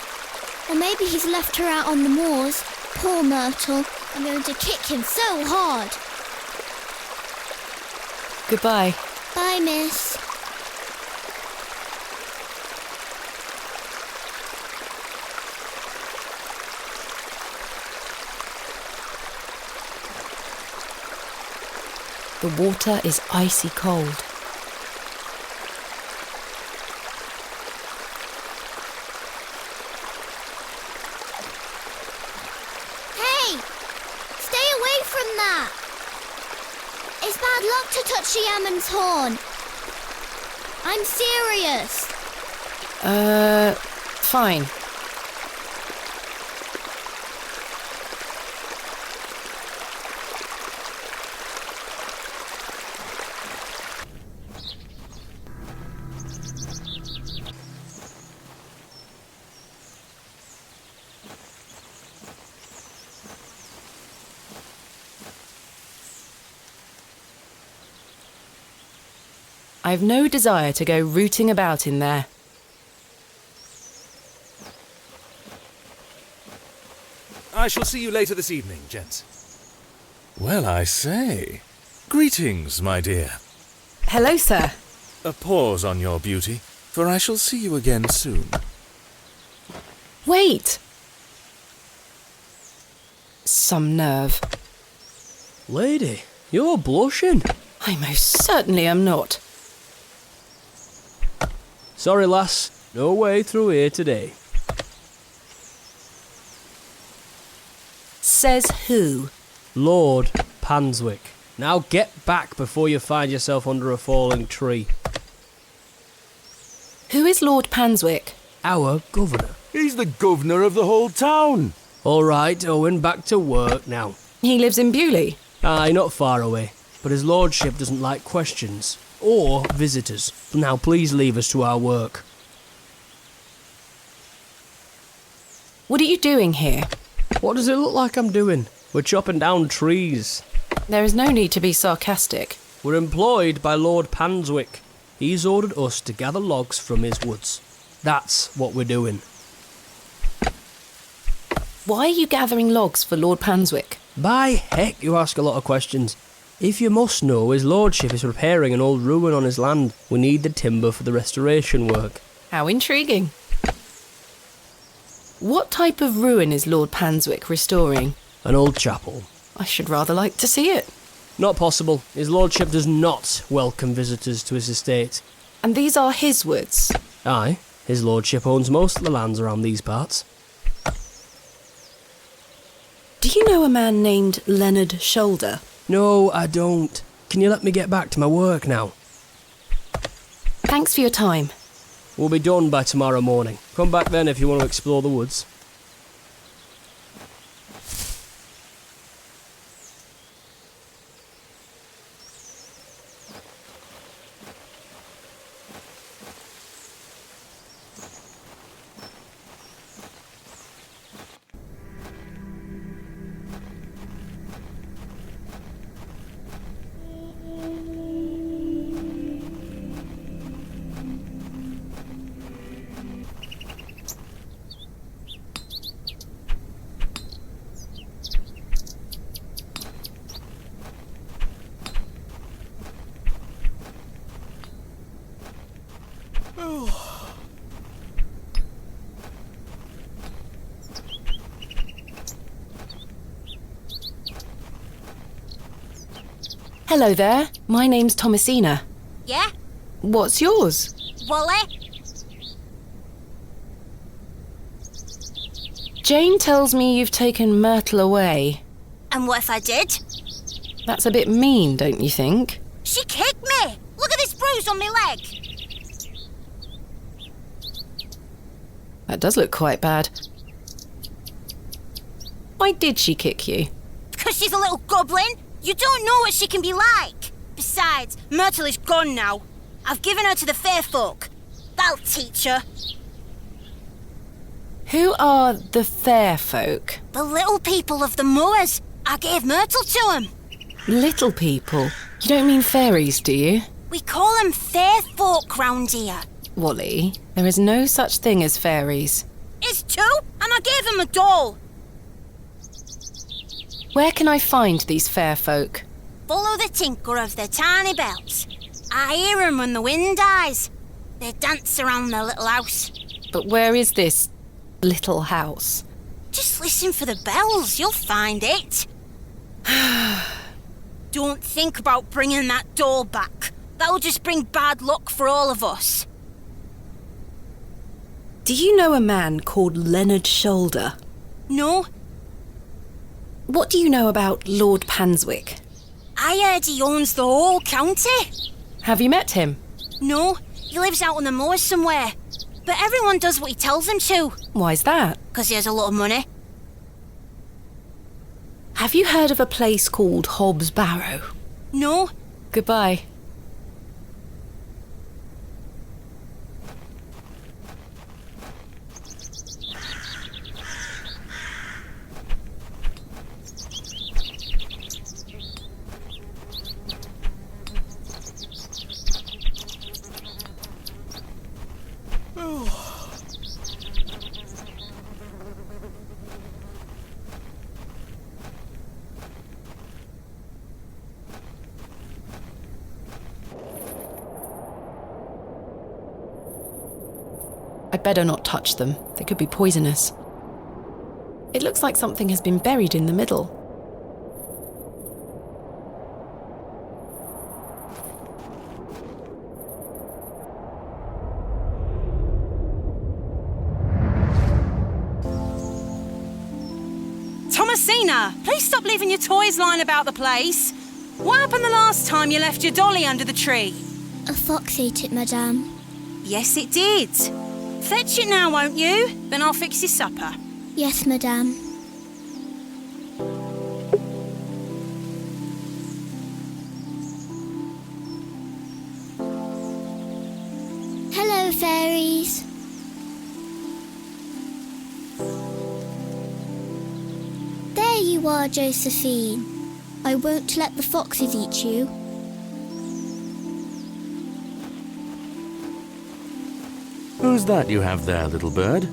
Or maybe he's left her out on the moors. Poor Myrtle. I'm going to kick him so hard. Goodbye. Bye, miss. The water is icy cold. Hey! Stay away from that! It's bad luck to touch the Yammen's horn. I'm serious. Fine. I've no desire to go rooting about in there. I shall see you later this evening, gents. Well, I say. Greetings, my dear. Hello, sir. A pause on your beauty, for I shall see you again soon. Wait! Some nerve. Lady, you're blushing. I most certainly am not. Sorry, lass. No way through here today. Says who? Lord Panswick. Now get back before you find yourself under a falling tree. Who is Lord Panswick? Our governor. He's the governor of the whole town. All right, Owen, back to work now. He lives in Bewley. Aye, not far away. But his lordship doesn't like questions. Or visitors. Now please leave us to our work. What are you doing here? What does it look like I'm doing? We're chopping down trees. There is no need to be sarcastic. We're employed by Lord Panswick. He's ordered us to gather logs from his woods. That's what we're doing. Why are you gathering logs for Lord Panswick? By heck, you ask a lot of questions. If you must know, his lordship is repairing an old ruin on his land. We need the timber for the restoration work. How intriguing. What type of ruin is Lord Panswick restoring? An old chapel. I should rather like to see it. Not possible. His lordship does not welcome visitors to his estate. And these are his woods? Aye. His lordship owns most of the lands around these parts. Do you know a man named Leonard Shoulder? No, I don't. Can you let me get back to my work now? Thanks for your time. We'll be done by tomorrow morning. Come back then if you want to explore the woods. Hello there. My name's Thomasina. Yeah? What's yours? Wally? Jane tells me you've taken Myrtle away. And what if I did? That's a bit mean, don't you think? She kicked me! Look at this bruise on my leg! That does look quite bad. Why did she kick you? Because she's a little goblin. You don't know what she can be like. Besides, Myrtle is gone now. I've given her to the fair folk. That'll teach her. Who are the fair folk? The little people of the moors. I gave Myrtle to them. Little people? You don't mean fairies, do you? We call them fair folk round here. Wally, there is no such thing as fairies. It's two, and I gave them a doll. Where can I find these fair folk? Follow the tinkle of their tiny bells. I hear them when the wind dies. They dance around their little house. But where is this little house? Just listen for the bells, you'll find it. Don't think about bringing that doll back. That'll just bring bad luck for all of us. Do you know a man called Leonard Shoulder? No. What do you know about Lord Panswick? I heard he owns the whole county. Have you met him? No, he lives out on the moors somewhere. But everyone does what he tells them to. Why's that? Because he has a lot of money. Have you heard of a place called Hobbs Barrow? No. Goodbye. I'd better not touch them. They could be poisonous. It looks like something has been buried in the middle. Thomasina, please stop leaving your toys lying about the place. What happened the last time you left your dolly under the tree? A fox ate it, madame. Yes, it did. Fetch it now, won't you? Then I'll fix your supper. Yes, madame. Hello, fairies. There you are, Josephine. I won't let the foxes eat you. Who's that you have there, little bird?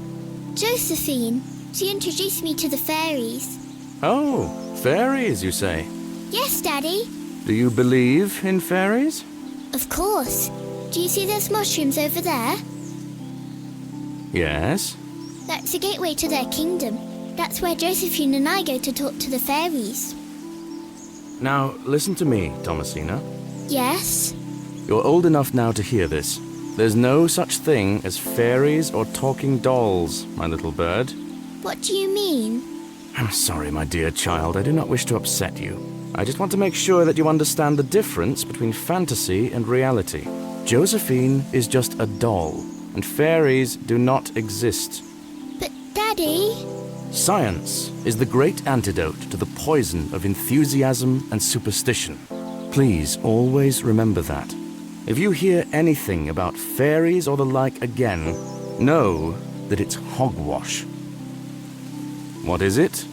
Josephine. She introduced me to the fairies. Oh, fairies, you say? Yes, Daddy. Do you believe in fairies? Of course. Do you see those mushrooms over there? Yes. That's the gateway to their kingdom. That's where Josephine and I go to talk to the fairies. Now, listen to me, Thomasina. Yes? You're old enough now to hear this. There's no such thing as fairies or talking dolls, my little bird. What do you mean? I'm sorry, my dear child. I do not wish to upset you. I just want to make sure that you understand the difference between fantasy and reality. Josephine is just a doll, and fairies do not exist. But, Daddy... Science is the great antidote to the poison of enthusiasm and superstition. Please always remember that. If you hear anything about fairies or the like again, know that it's hogwash. What is it?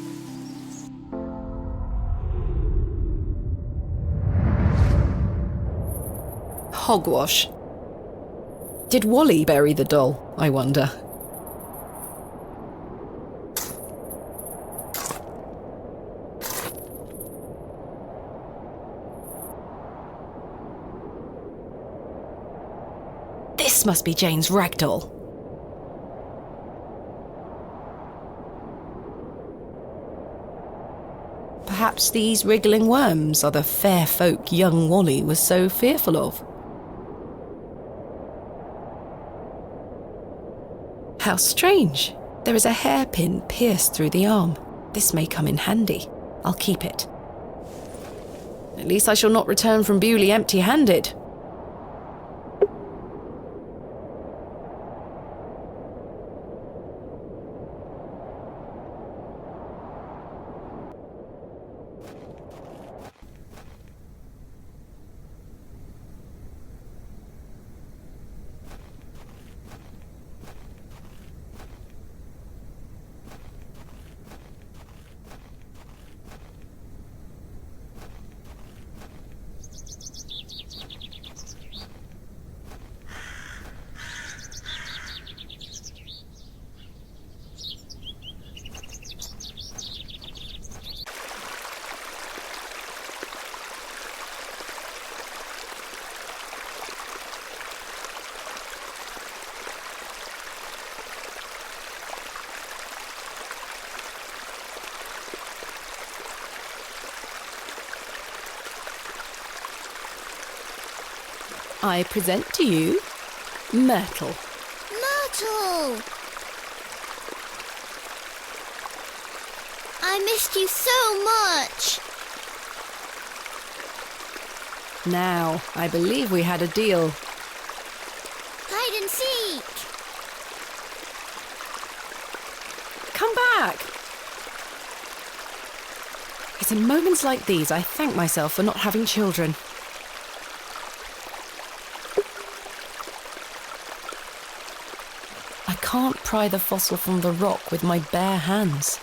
Hogwash. Did Wally bury the doll, I wonder? This must be Jane's ragdoll. Perhaps these wriggling worms are the fair folk young Wally was so fearful of. How strange. There is a hairpin pierced through the arm. This may come in handy. I'll keep it. At least I shall not return from Bewley empty-handed. I present to you Myrtle. Myrtle! I missed you so much. Now, I believe we had a deal. Hide and seek. Come back! It's in moments like these I thank myself for not having children. I can't pry the fossil from the rock with my bare hands.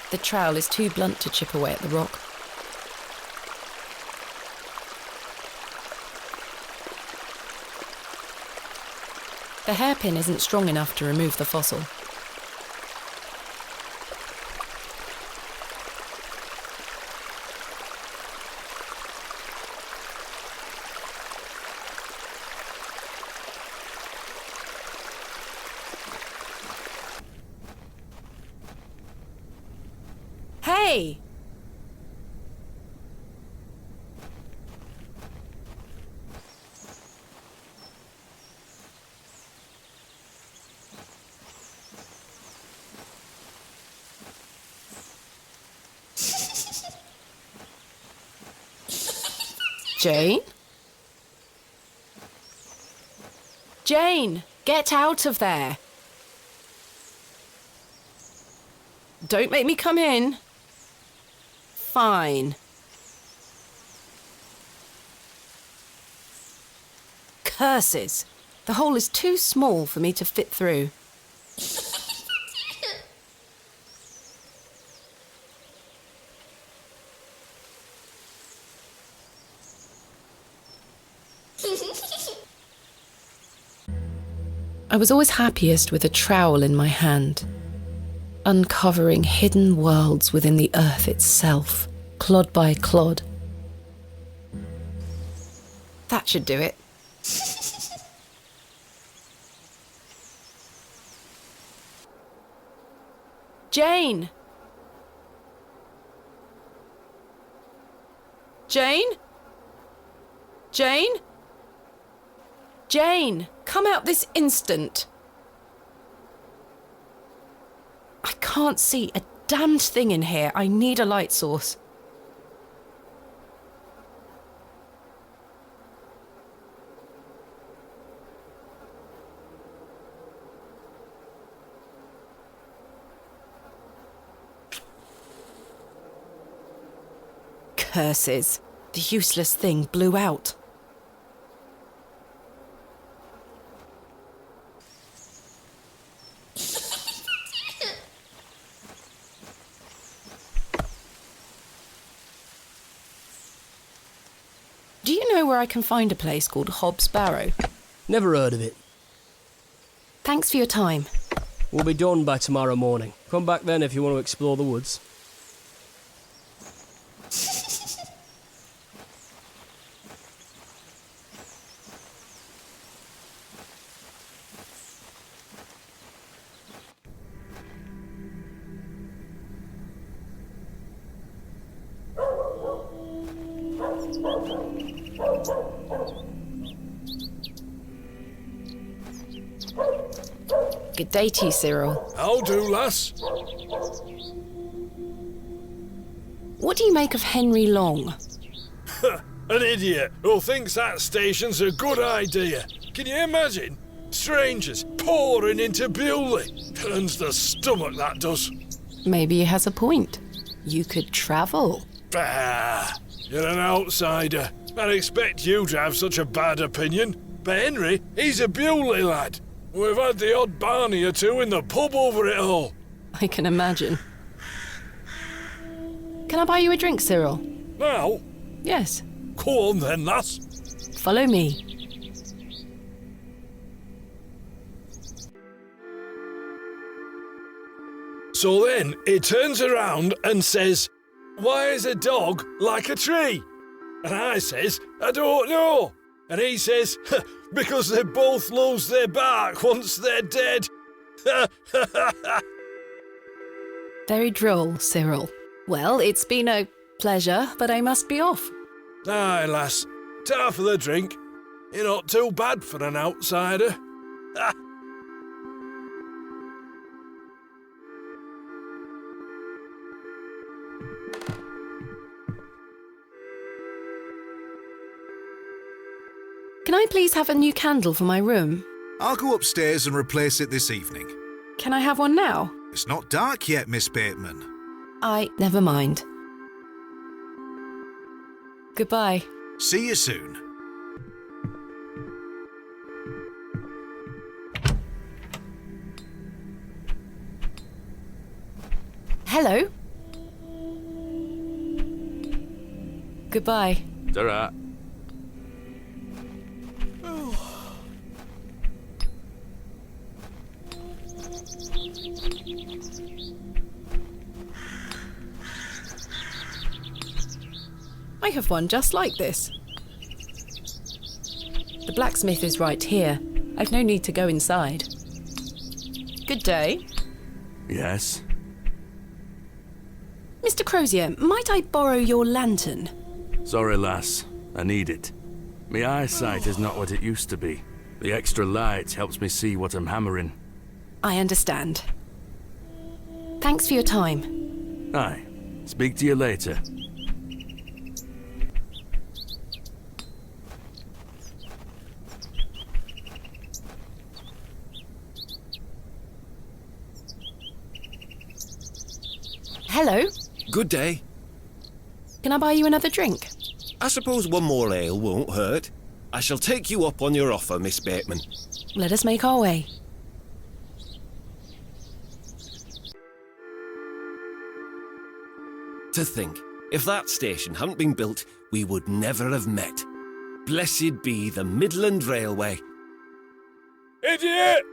The trowel is too blunt to chip away at the rock. The hairpin isn't strong enough to remove the fossil. Hey! Jane? Jane, get out of there! Don't make me come in. Fine. Curses! The hole is too small for me to fit through. I was always happiest with a trowel in my hand, uncovering hidden worlds within the earth itself, clod by clod. That should do it. Jane! Jane? Jane? Jane, come out this instant. I can't see a damned thing in here. I need a light source. Curses. The useless thing blew out. Do you know where I can find a place called Hobbs Barrow? Never heard of it. Thanks for your time. We'll be done by tomorrow morning. Come back then if you want to explore the woods. Good day to you, Cyril. How do, lass? What do you make of Henry Long? An idiot who thinks that station's a good idea. Can you imagine? Strangers pouring into Bewley. Turns the stomach, that does. Maybe he has a point. You could travel. Bah! You're an outsider. I'd expect you to have such a bad opinion. But Henry, he's a Bewley lad. We've had the odd barney or two in the pub over it all. I can imagine. Can I buy you a drink, Cyril? Now? Yes. Go on then, lass. Follow me. So then he turns around and says, "Why is a dog like a tree?" And I says, "I don't know." And he says, "Because they both lose their bark once they're dead." Very droll, Cyril. Well, it's been a pleasure, but I must be off. Aye, lass. Ta for the drink. You're not too bad for an outsider. Can I please have a new candle for my room? I'll go upstairs and replace it this evening. Can I have one now? It's not dark yet, Miss Bateman. Never mind. Goodbye. See you soon. Hello. Goodbye. Ta-ra. I have one just like this. The blacksmith is right here. I've no need to go inside. Good day. Yes? Mr. Crozier, might I borrow your lantern? Sorry, lass. I need it. My eyesight is not what it used to be. The extra light helps me see what I'm hammering. I understand. Thanks for your time. Aye. Speak to you later. Hello. Good day. Can I buy you another drink? I suppose one more ale won't hurt. I shall take you up on your offer, Miss Bateman. Let us make our way. To think, if that station hadn't been built, we would never have met. Blessed be the Midland Railway. Idiot!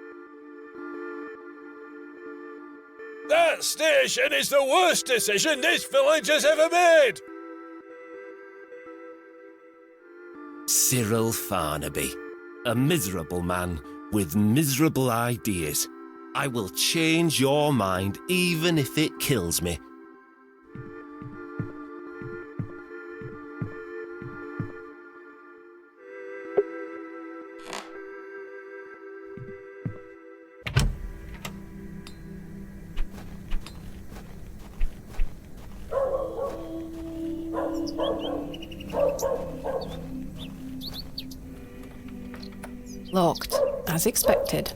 That station is the worst decision this village has ever made! Cyril Farnaby, a miserable man with miserable ideas. I will change your mind even if it kills me. Locked, as expected.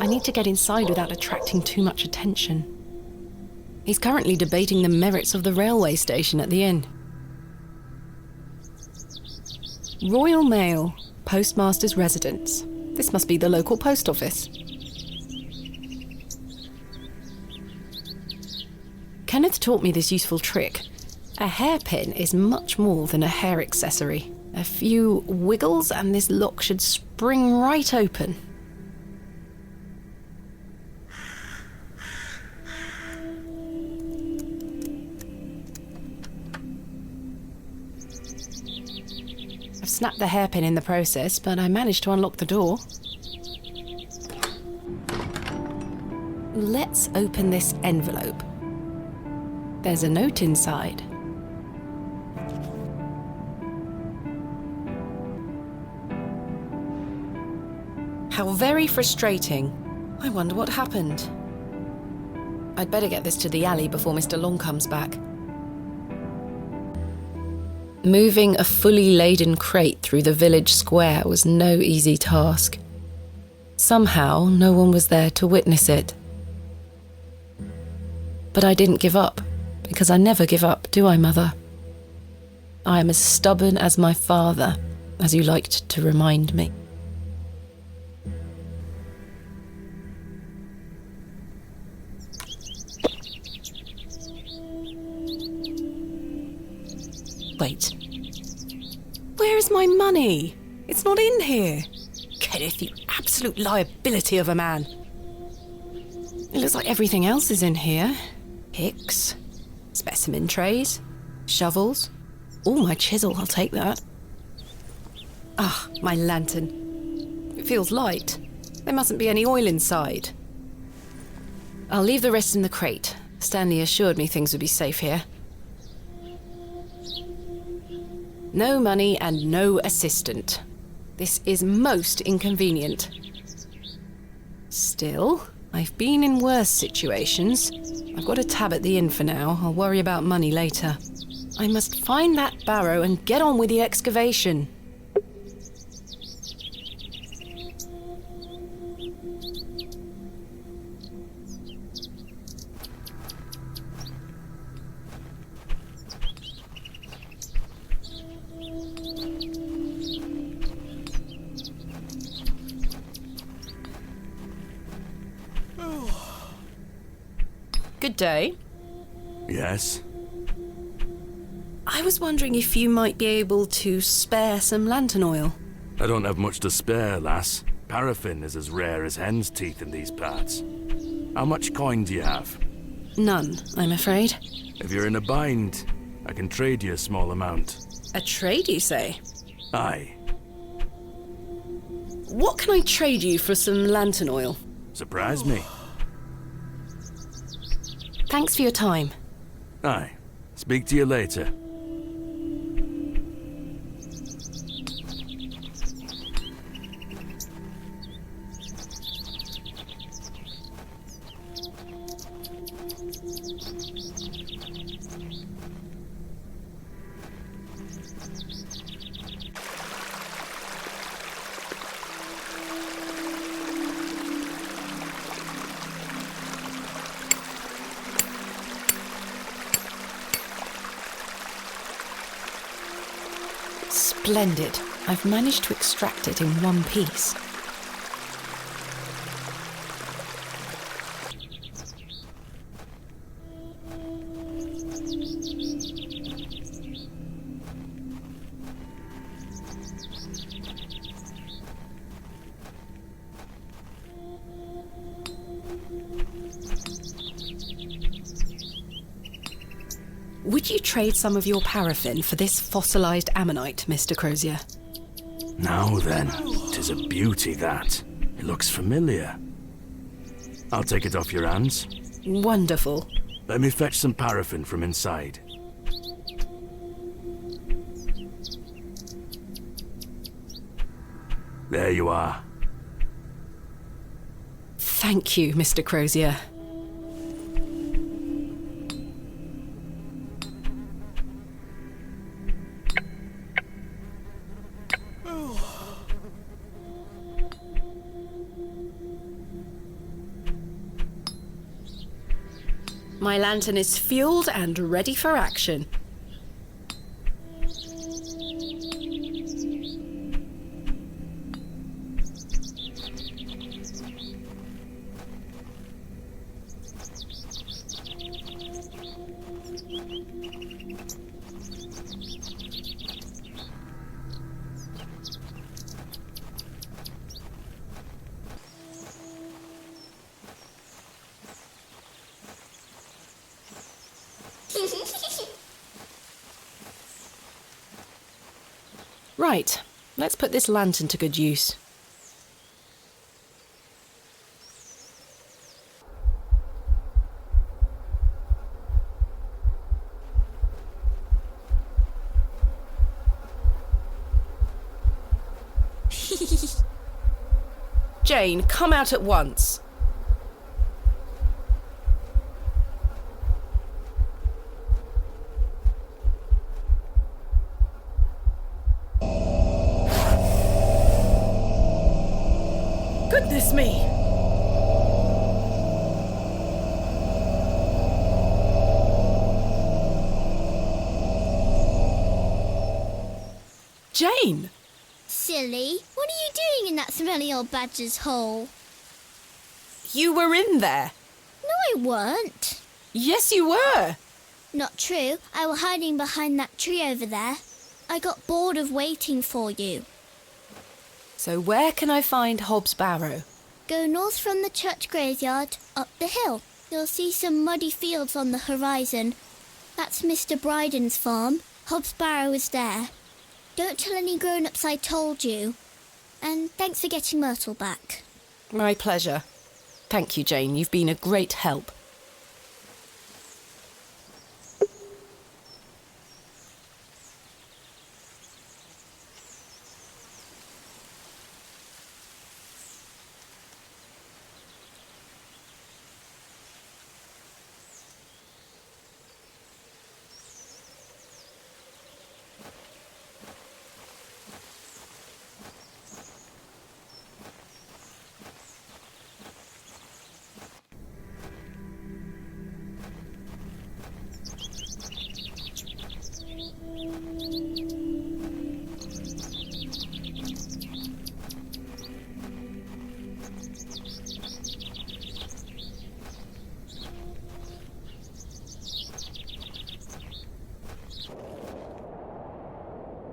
I need to get inside without attracting too much attention. He's currently debating the merits of the railway station at the inn. Royal Mail, Postmaster's Residence. This must be the local post office. Kenneth taught me this useful trick. A hairpin is much more than a hair accessory. A few wiggles and this lock should spring right open. I've snapped the hairpin in the process, but I managed to unlock the door. Let's open this envelope. There's a note inside. How very frustrating. I wonder what happened. I'd better get this to the alley before Mr. Long comes back. Moving a fully laden crate through the village square was no easy task. Somehow, no one was there to witness it. But I didn't give up, because I never give up, do I, Mother? I am as stubborn as my father, as you liked to remind me. Wait. Where is my money? It's not in here. Kenneth, you absolute liability of a man. It looks like everything else is in here. Picks, specimen trays, shovels. Oh, my chisel, I'll take that. Ah, my lantern. It feels light. There mustn't be any oil inside. I'll leave the rest in the crate. Stanley assured me things would be safe here. No money and no assistant. This is most inconvenient. Still, I've been in worse situations. I've got a tab at the inn for now. I'll worry about money later. I must find that Barrow and get on with the excavation. Good day. Yes? I was wondering if you might be able to spare some lantern oil. I don't have much to spare, lass. Paraffin is as rare as hen's teeth in these parts. How much coin do you have? None, I'm afraid. If you're in a bind, I can trade you a small amount. A trade, you say? Aye. What can I trade you for some lantern oil? Surprise me. Thanks for your time. Aye. Speak to you later. Splendid. I've managed to extract it in one piece. Would you trade some of your paraffin for this fossilized ammonite, Mr. Crozier? Now then, 'tis a beauty that. It looks familiar. I'll take it off your hands. Wonderful. Let me fetch some paraffin from inside. There you are. Thank you, Mr. Crozier. My lantern is fueled and ready for action. Right, let's put this lantern to good use. Jane, come out at once. Goodness me! Jane! Silly, what are you doing in that smelly old badger's hole? You were in there. No, I weren't. Yes, you were. Not true. I was hiding behind that tree over there. I got bored of waiting for you. So where can I find Hobbs Barrow? Go north from the church graveyard, up the hill. You'll see some muddy fields on the horizon. That's Mr. Bryden's farm. Hobbs Barrow is there. Don't tell any grown-ups I told you. And thanks for getting Myrtle back. My pleasure. Thank you, Jane. You've been a great help.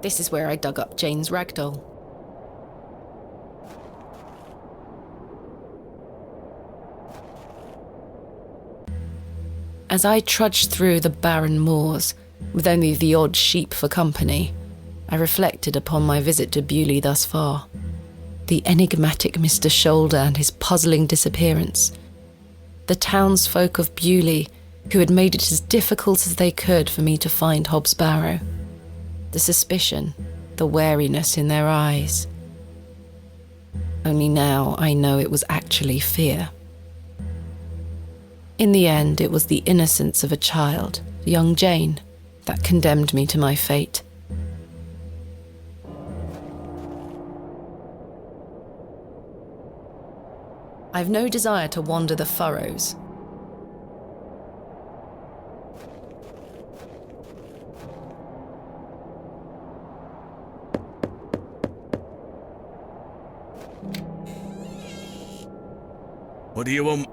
This is where I dug up Jane's ragdoll. As I trudged through the barren moors, with only the odd sheep for company, I reflected upon my visit to Bewley thus far. The enigmatic Mr. Shoulder and his puzzling disappearance. The townsfolk of Bewley who had made it as difficult as they could for me to find Hobbs Barrow. The suspicion, the wariness in their eyes. Only now I know it was actually fear. In the end, it was the innocence of a child, young Jane, that condemned me to my fate. I've no desire to wander the furrows. What do you want?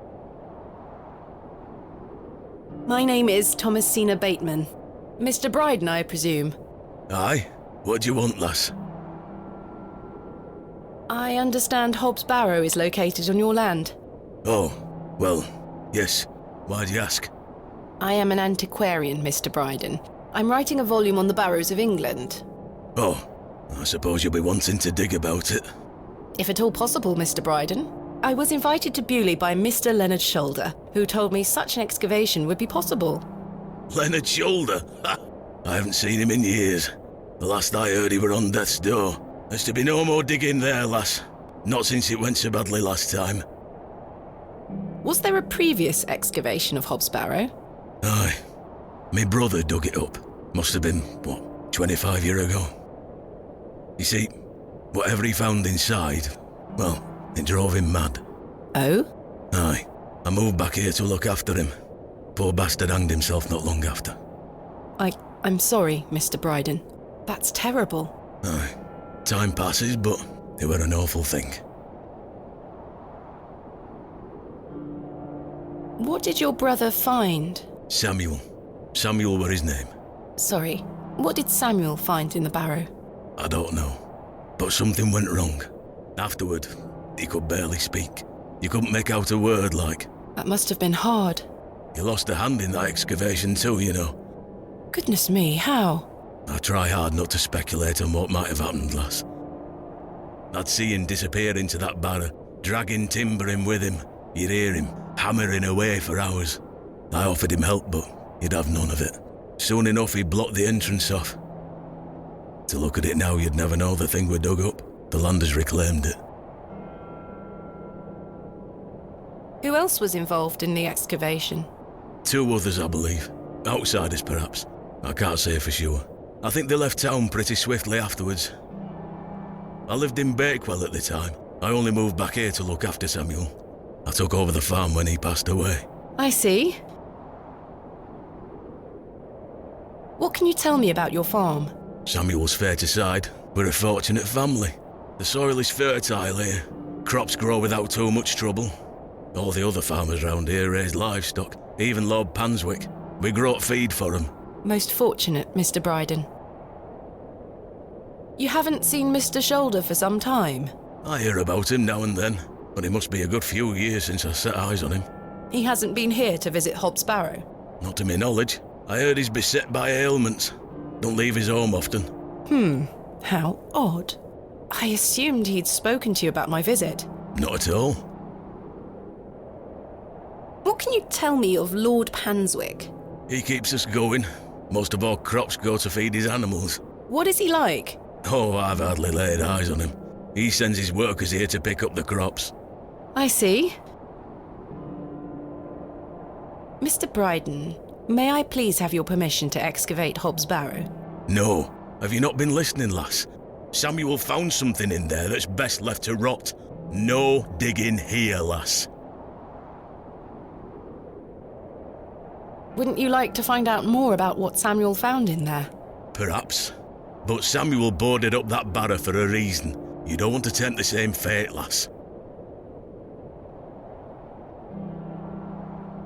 My name is Thomasina Bateman. Mr. Bryden, I presume. Aye? What do you want, lass? I understand Hobbs Barrow is located on your land. Oh, well, yes. Why do you ask? I am an antiquarian, Mr. Bryden. I'm writing a volume on the Barrows of England. Oh, I suppose you'll be wanting to dig about it. If at all possible, Mr. Bryden. I was invited to Bewley by Mr. Leonard Shoulder, who told me such an excavation would be possible. Leonard Shoulder? Ha! I haven't seen him in years. The last I heard he were on death's door. There's to be no more digging there, lass. Not since it went so badly last time. Was there a previous excavation of Hobbs Barrow? Aye. Me brother dug it up. Must have been, 25 years ago. You see, whatever he found inside, well, it drove him mad. Oh? Aye. I moved back here to look after him. Poor bastard hanged himself not long after. I'm sorry, Mr. Bryden. That's terrible. Aye. Time passes, but it were an awful thing. What did your brother find? Samuel. Samuel were his name. Sorry, what did Samuel find in the barrow? I don't know. But something went wrong. Afterward, he could barely speak. You couldn't make out a word, like. That must have been hard. He lost a hand in that excavation too, you know. Goodness me, how? I try hard not to speculate on what might have happened, lass. I'd see him disappear into that barrow, dragging timber in with him. You'd hear him hammering away for hours. I offered him help, but he'd have none of it. Soon enough, he blocked the entrance off. To look at it now, you'd never know the thing we dug up. The landers reclaimed it. Who else was involved in the excavation? 2 others, I believe. Outsiders, perhaps. I can't say for sure. I think they left town pretty swiftly afterwards. I lived in Bakewell at the time. I only moved back here to look after Samuel. I took over the farm when he passed away. I see. What can you tell me about your farm? Samuel's fair to side. We're a fortunate family. The soil is fertile here. Crops grow without too much trouble. All the other farmers round here raise livestock, even Lord Panswick. We grow feed for him. Most fortunate, Mr. Bryden. You haven't seen Mr. Shoulder for some time? I hear about him now and then, but it must be a good few years since I set eyes on him. He hasn't been here to visit Hobbs Barrow? Not to my knowledge. I heard he's beset by ailments. Don't leave his home often. How odd. I assumed he'd spoken to you about my visit. Not at all. What can you tell me of Lord Panswick? He keeps us going. Most of our crops go to feed his animals. What is he like? Oh, I've hardly laid eyes on him. He sends his workers here to pick up the crops. I see. Mr. Bryden, may I please have your permission to excavate Hobbs Barrow? No. Have you not been listening, lass? Samuel found something in there that's best left to rot. No digging here, lass. Wouldn't you like to find out more about what Samuel found in there? Perhaps. But Samuel boarded up that barrow for a reason. You don't want to tempt the same fate, lass.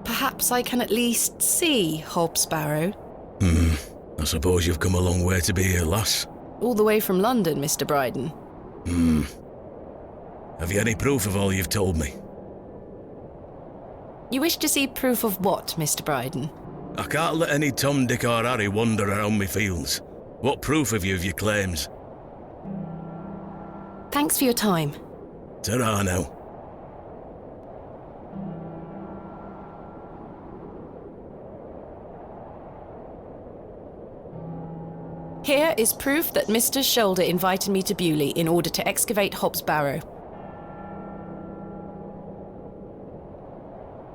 Perhaps I can at least see Hobbs Barrow. I suppose you've come a long way to be here, lass. All the way from London, Mr. Bryden. Have you any proof of all you've told me? You wish to see proof of what, Mr. Bryden? I can't let any Tom, Dick or Harry wander around me fields. What proof have you of your claims? Thanks for your time. Ta-ra now. Here is proof that Mr. Shoulder invited me to Bewley in order to excavate Hobbs Barrow.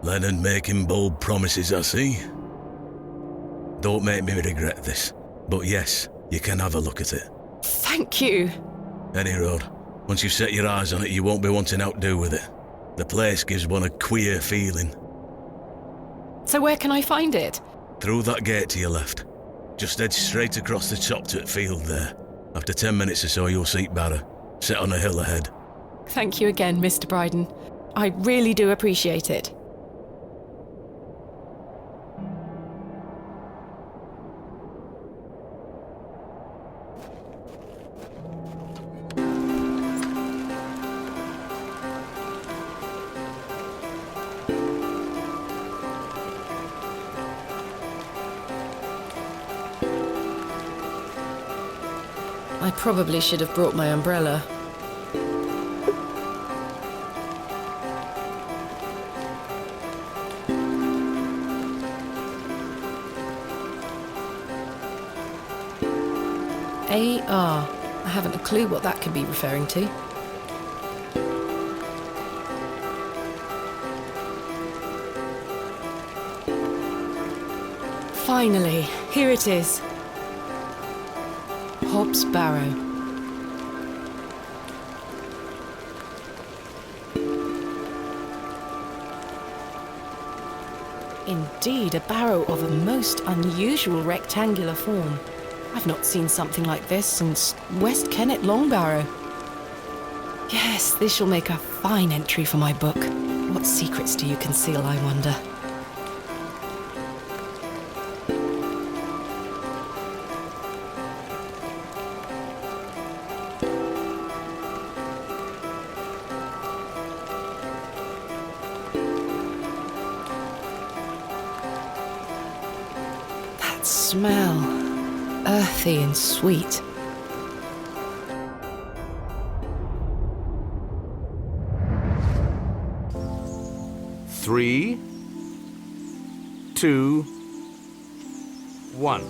Leonard making bold promises, I see. Don't make me regret this, but yes, you can have a look at it. Thank you. Any road. Once you've set your eyes on it, you won't be wanting outdo with it. The place gives one a queer feeling. So where can I find it? Through that gate to your left. Just head straight across the top to the field there. After 10 minutes or so, you'll see Barrow, set on a hill ahead. Thank you again, Mr. Bryden. I really do appreciate it. I probably should have brought my umbrella. AR. I haven't a clue what that could be referring to. Finally, here it is. Hobbs Barrow. Indeed, a barrow of a most unusual rectangular form. I've not seen something like this since West Kennet Long Barrow. Yes, this shall make a fine entry for my book. What secrets do you conceal, I wonder? That smell, earthy and sweet. Three, 2, 1.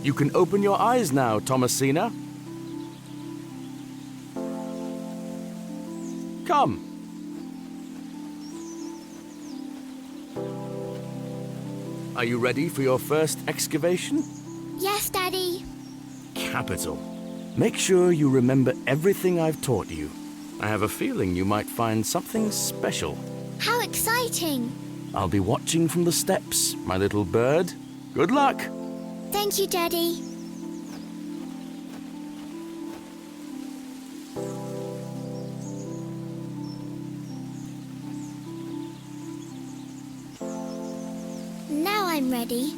You can open your eyes now, Thomasina. Come. Are you ready for your first excavation? Yes, Daddy. Capital. Make sure you remember everything I've taught you. I have a feeling you might find something special. How exciting. I'll be watching from the steps, my little bird. Good luck. Thank you, Daddy. Now I'm ready.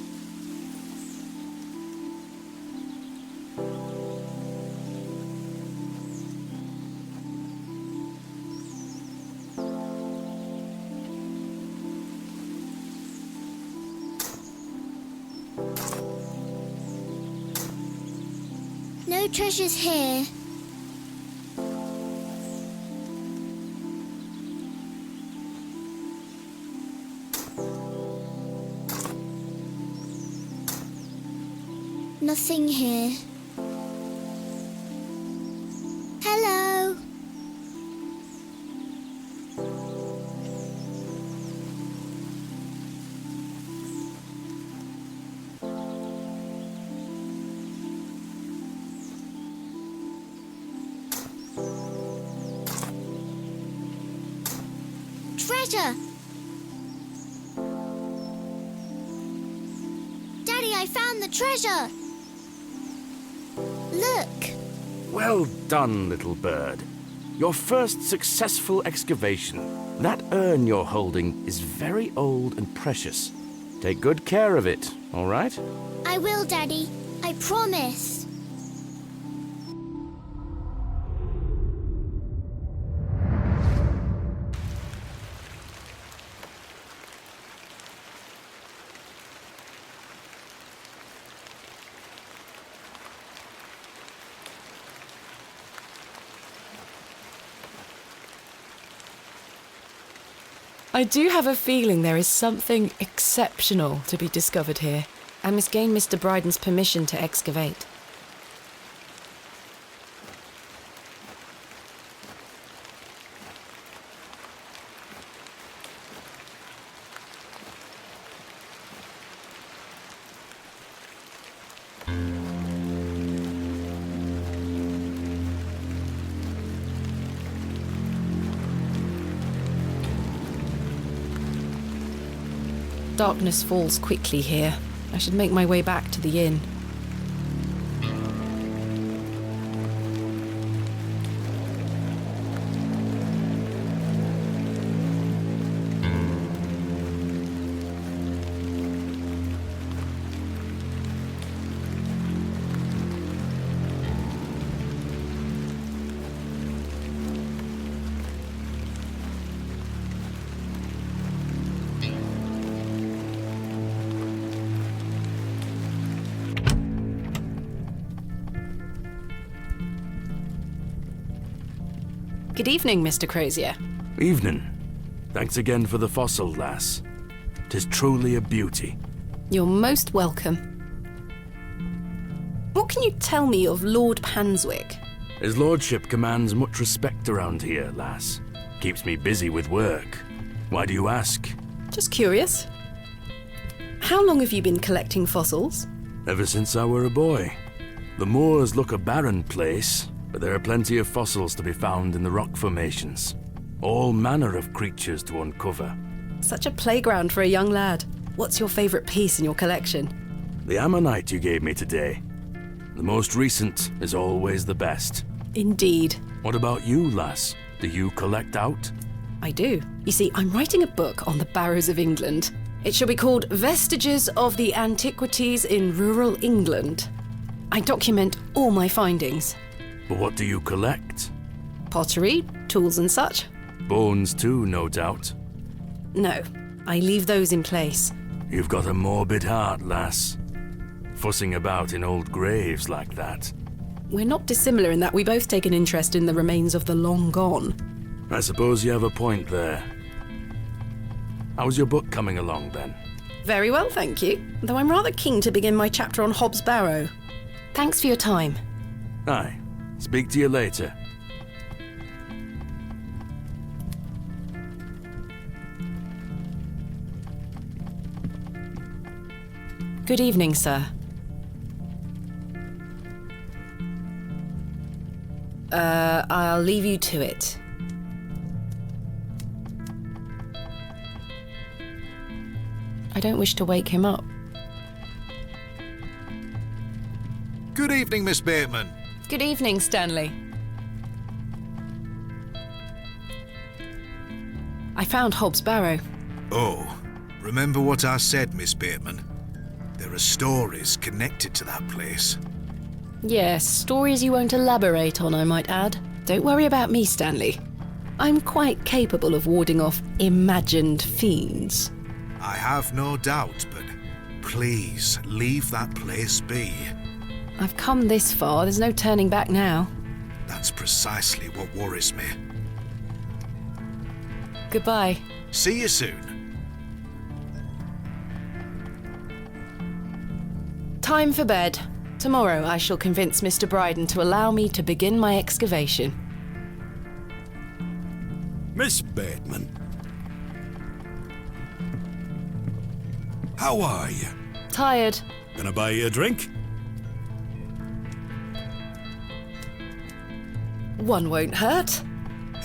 No treasures here. Nothing here. Hello. Treasure! Daddy, I found the treasure! Look! Well done, little bird. Your first successful excavation. That urn you're holding is very old and precious. Take good care of it, all right? I will, Daddy. I promise. I do have a feeling there is something exceptional to be discovered here. I must gain Mr. Bryden's permission to excavate. Darkness falls quickly here. I should make my way back to the inn. Good evening, Mr. Crozier. Evening. Thanks again for the fossil, lass. 'Tis truly a beauty. You're most welcome. What can you tell me of Lord Panswick? His lordship commands much respect around here, lass. Keeps me busy with work. Why do you ask? Just curious. How long have you been collecting fossils? Ever since I were a boy. The moors look a barren place, but there are plenty of fossils to be found in the rock formations. All manner of creatures to uncover. Such a playground for a young lad. What's your favourite piece in your collection? The ammonite you gave me today. The most recent is always the best. Indeed. What about you, lass? Do you collect out? I do. You see, I'm writing a book on the Barrows of England. It shall be called Vestiges of the Antiquities in Rural England. I document all my findings. But what do you collect? Pottery, tools and such. Bones too, no doubt. No, I leave those in place. You've got a morbid heart, lass. Fussing about in old graves like that. We're not dissimilar in that we both take an interest in the remains of the long gone. I suppose you have a point there. How's your book coming along, then? Very well, thank you. Though I'm rather keen to begin my chapter on Hobbs Barrow. Thanks for your time. Aye. Speak to you later. Good evening, sir. I'll leave you to it. I don't wish to wake him up. Good evening, Miss Bateman. Good evening, Stanley. I found Hobbs Barrow. Oh, remember what I said, Miss Bateman? There are stories connected to that place. Yes, stories you won't elaborate on, I might add. Don't worry about me, Stanley. I'm quite capable of warding off imagined fiends. I have no doubt, but please leave that place be. I've come this far, there's no turning back now. That's precisely what worries me. Goodbye. See you soon. Time for bed. Tomorrow I shall convince Mr. Bryden to allow me to begin my excavation. Miss Bateman. How are you? Tired. Gonna buy you a drink? One won't hurt.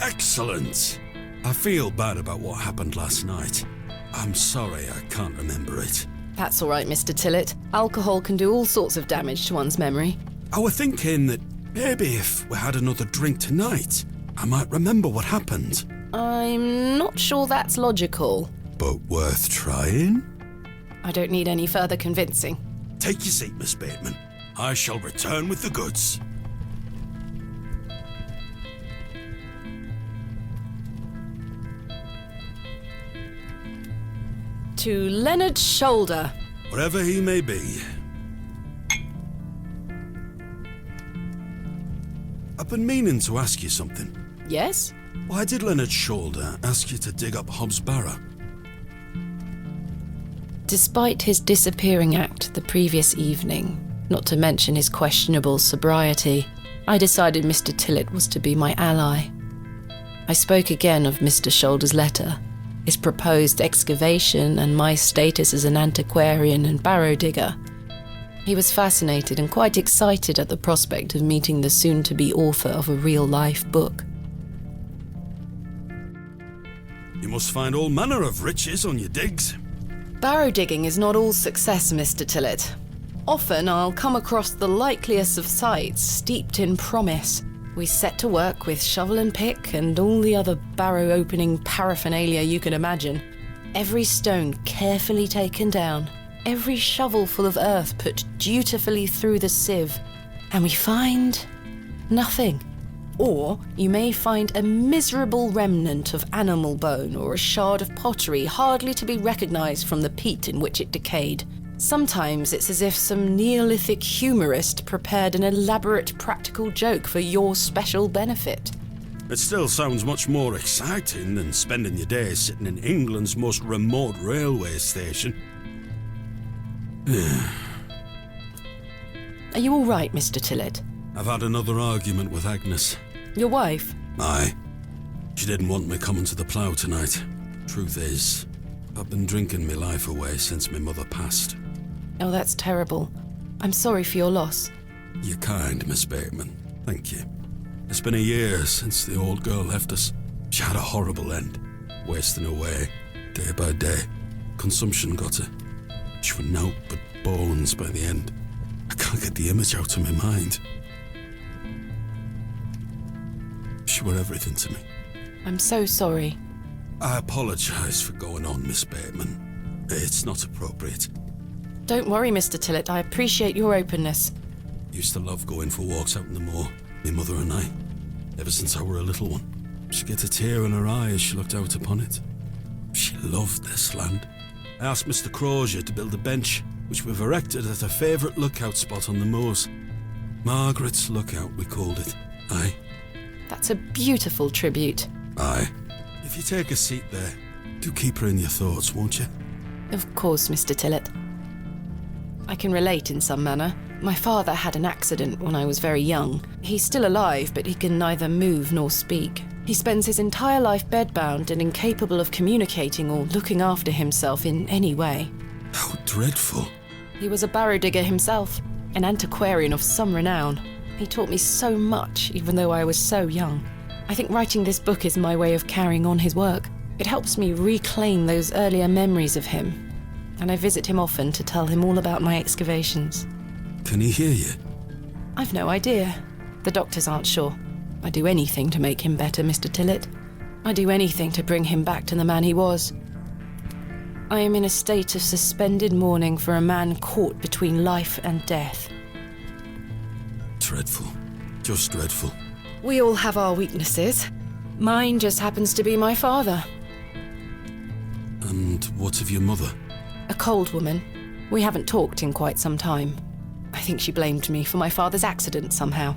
Excellent. I feel bad about what happened last night. I'm sorry I can't remember it. That's all right, Mr. Tillett. Alcohol can do all sorts of damage to one's memory. I was thinking that maybe if we had another drink tonight, I might remember what happened. I'm not sure that's logical. But worth trying? I don't need any further convincing. Take your seat, Miss Bateman. I shall return with the goods. To Leonard Shoulder. Wherever he may be. I've been meaning to ask you something. Yes? Why did Leonard Shoulder ask you to dig up Hobbs Barrow? Despite his disappearing act the previous evening, not to mention his questionable sobriety, I decided Mr. Tillett was to be my ally. I spoke again of Mr. Shoulder's letter, his proposed excavation, and my status as an antiquarian and barrow digger. He was fascinated and quite excited at the prospect of meeting the soon-to-be author of a real-life book. You must find all manner of riches on your digs. Barrow digging is not all success, Mr. Tillett. Often I'll come across the likeliest of sites steeped in promise. We set to work with shovel and pick and all the other barrow opening paraphernalia you can imagine. Every stone carefully taken down, every shovel full of earth put dutifully through the sieve, and we find nothing. Or you may find a miserable remnant of animal bone or a shard of pottery hardly to be recognised from the peat in which it decayed. Sometimes it's as if some Neolithic humorist prepared an elaborate practical joke for your special benefit. It still sounds much more exciting than spending your days sitting in England's most remote railway station. Are you all right, Mr. Tillett? I've had another argument with Agnes. Your wife? Aye. She didn't want me coming to the plough tonight. Truth is, I've been drinking my life away since my mother passed. Oh, that's terrible. I'm sorry for your loss. You're kind, Miss Bateman. Thank you. It's been a year since the old girl left us. She had a horrible end, wasting away, day by day. Consumption got her. She was naught but bones by the end. I can't get the image out of my mind. She were everything to me. I'm so sorry. I apologise for going on, Miss Bateman. It's not appropriate. Don't worry, Mr. Tillett. I appreciate your openness. Used to love going for walks out in the moor, my mother and I, ever since I were a little one. She'd get a tear in her eye as she looked out upon it. She loved this land. I asked Mr. Crozier to build a bench, which we've erected at her favourite lookout spot on the moors. Margaret's Lookout, we called it. Aye. That's a beautiful tribute. Aye. If you take a seat there, do keep her in your thoughts, won't you? Of course, Mr. Tillett. I can relate in some manner. My father had an accident when I was very young. He's still alive, but he can neither move nor speak. He spends his entire life bedbound and incapable of communicating or looking after himself in any way. How dreadful. He was a barrow digger himself, an antiquarian of some renown. He taught me so much, even though I was so young. I think writing this book is my way of carrying on his work. It helps me reclaim those earlier memories of him, and I visit him often to tell him all about my excavations. Can he hear you? I've no idea. The doctors aren't sure. I'd do anything to make him better, Mr. Tillett. I'd do anything to bring him back to the man he was. I am in a state of suspended mourning for a man caught between life and death. Dreadful. Just dreadful. We all have our weaknesses. Mine just happens to be my father. And what of your mother? A cold woman. We haven't talked in quite some time. I think she blamed me for my father's accident somehow.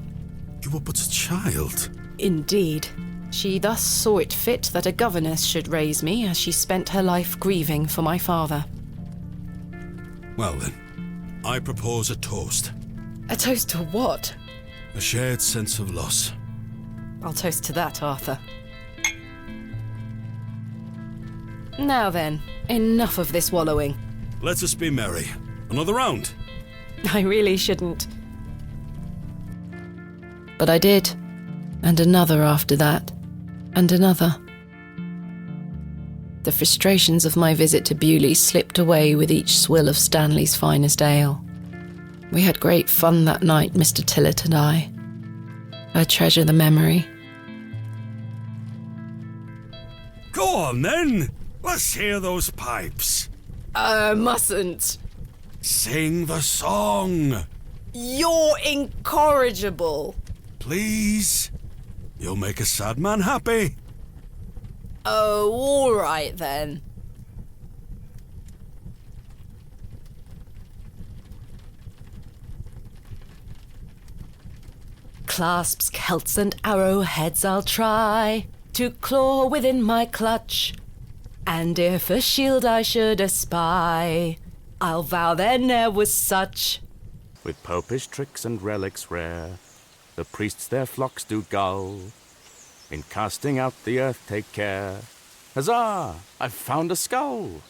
You were but a child. Indeed. She thus saw it fit that a governess should raise me as she spent her life grieving for my father. Well then, I propose a toast. A toast to what? A shared sense of loss. I'll toast to that, Arthur. Now then, enough of this wallowing. Let us be merry. Another round. I really shouldn't. But I did. And another after that. And another. The frustrations of my visit to Bewley slipped away with each swill of Stanley's finest ale. We had great fun that night, Mr. Tillett and I. I treasure the memory. Go on then. Let's hear those pipes. Mustn't. Sing the song. You're incorrigible. Please. You'll make a sad man happy. Oh, all right then. Clasps, celts and arrowheads I'll try to claw within my clutch, and if a shield I should espy, I'll vow there ne'er was such. With popish tricks and relics rare, the priests their flocks do gull. In casting out the earth take care. Huzzah! I've found a skull!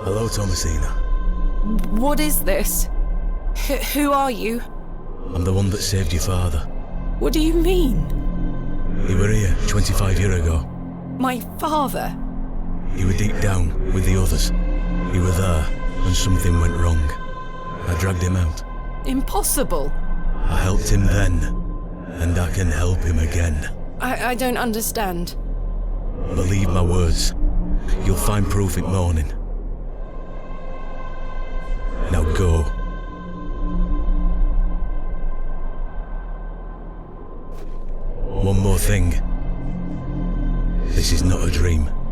Hello, Thomasina. What is this? Who are you? I'm the one that saved your father. What do you mean? He were here 25 years ago. My father? He were deep down with the others. He were there when something went wrong. I dragged him out. Impossible. I helped him then, and I can help him again. I don't understand. Believe my words. You'll find proof in morning. Now go. One more thing. This is not a dream.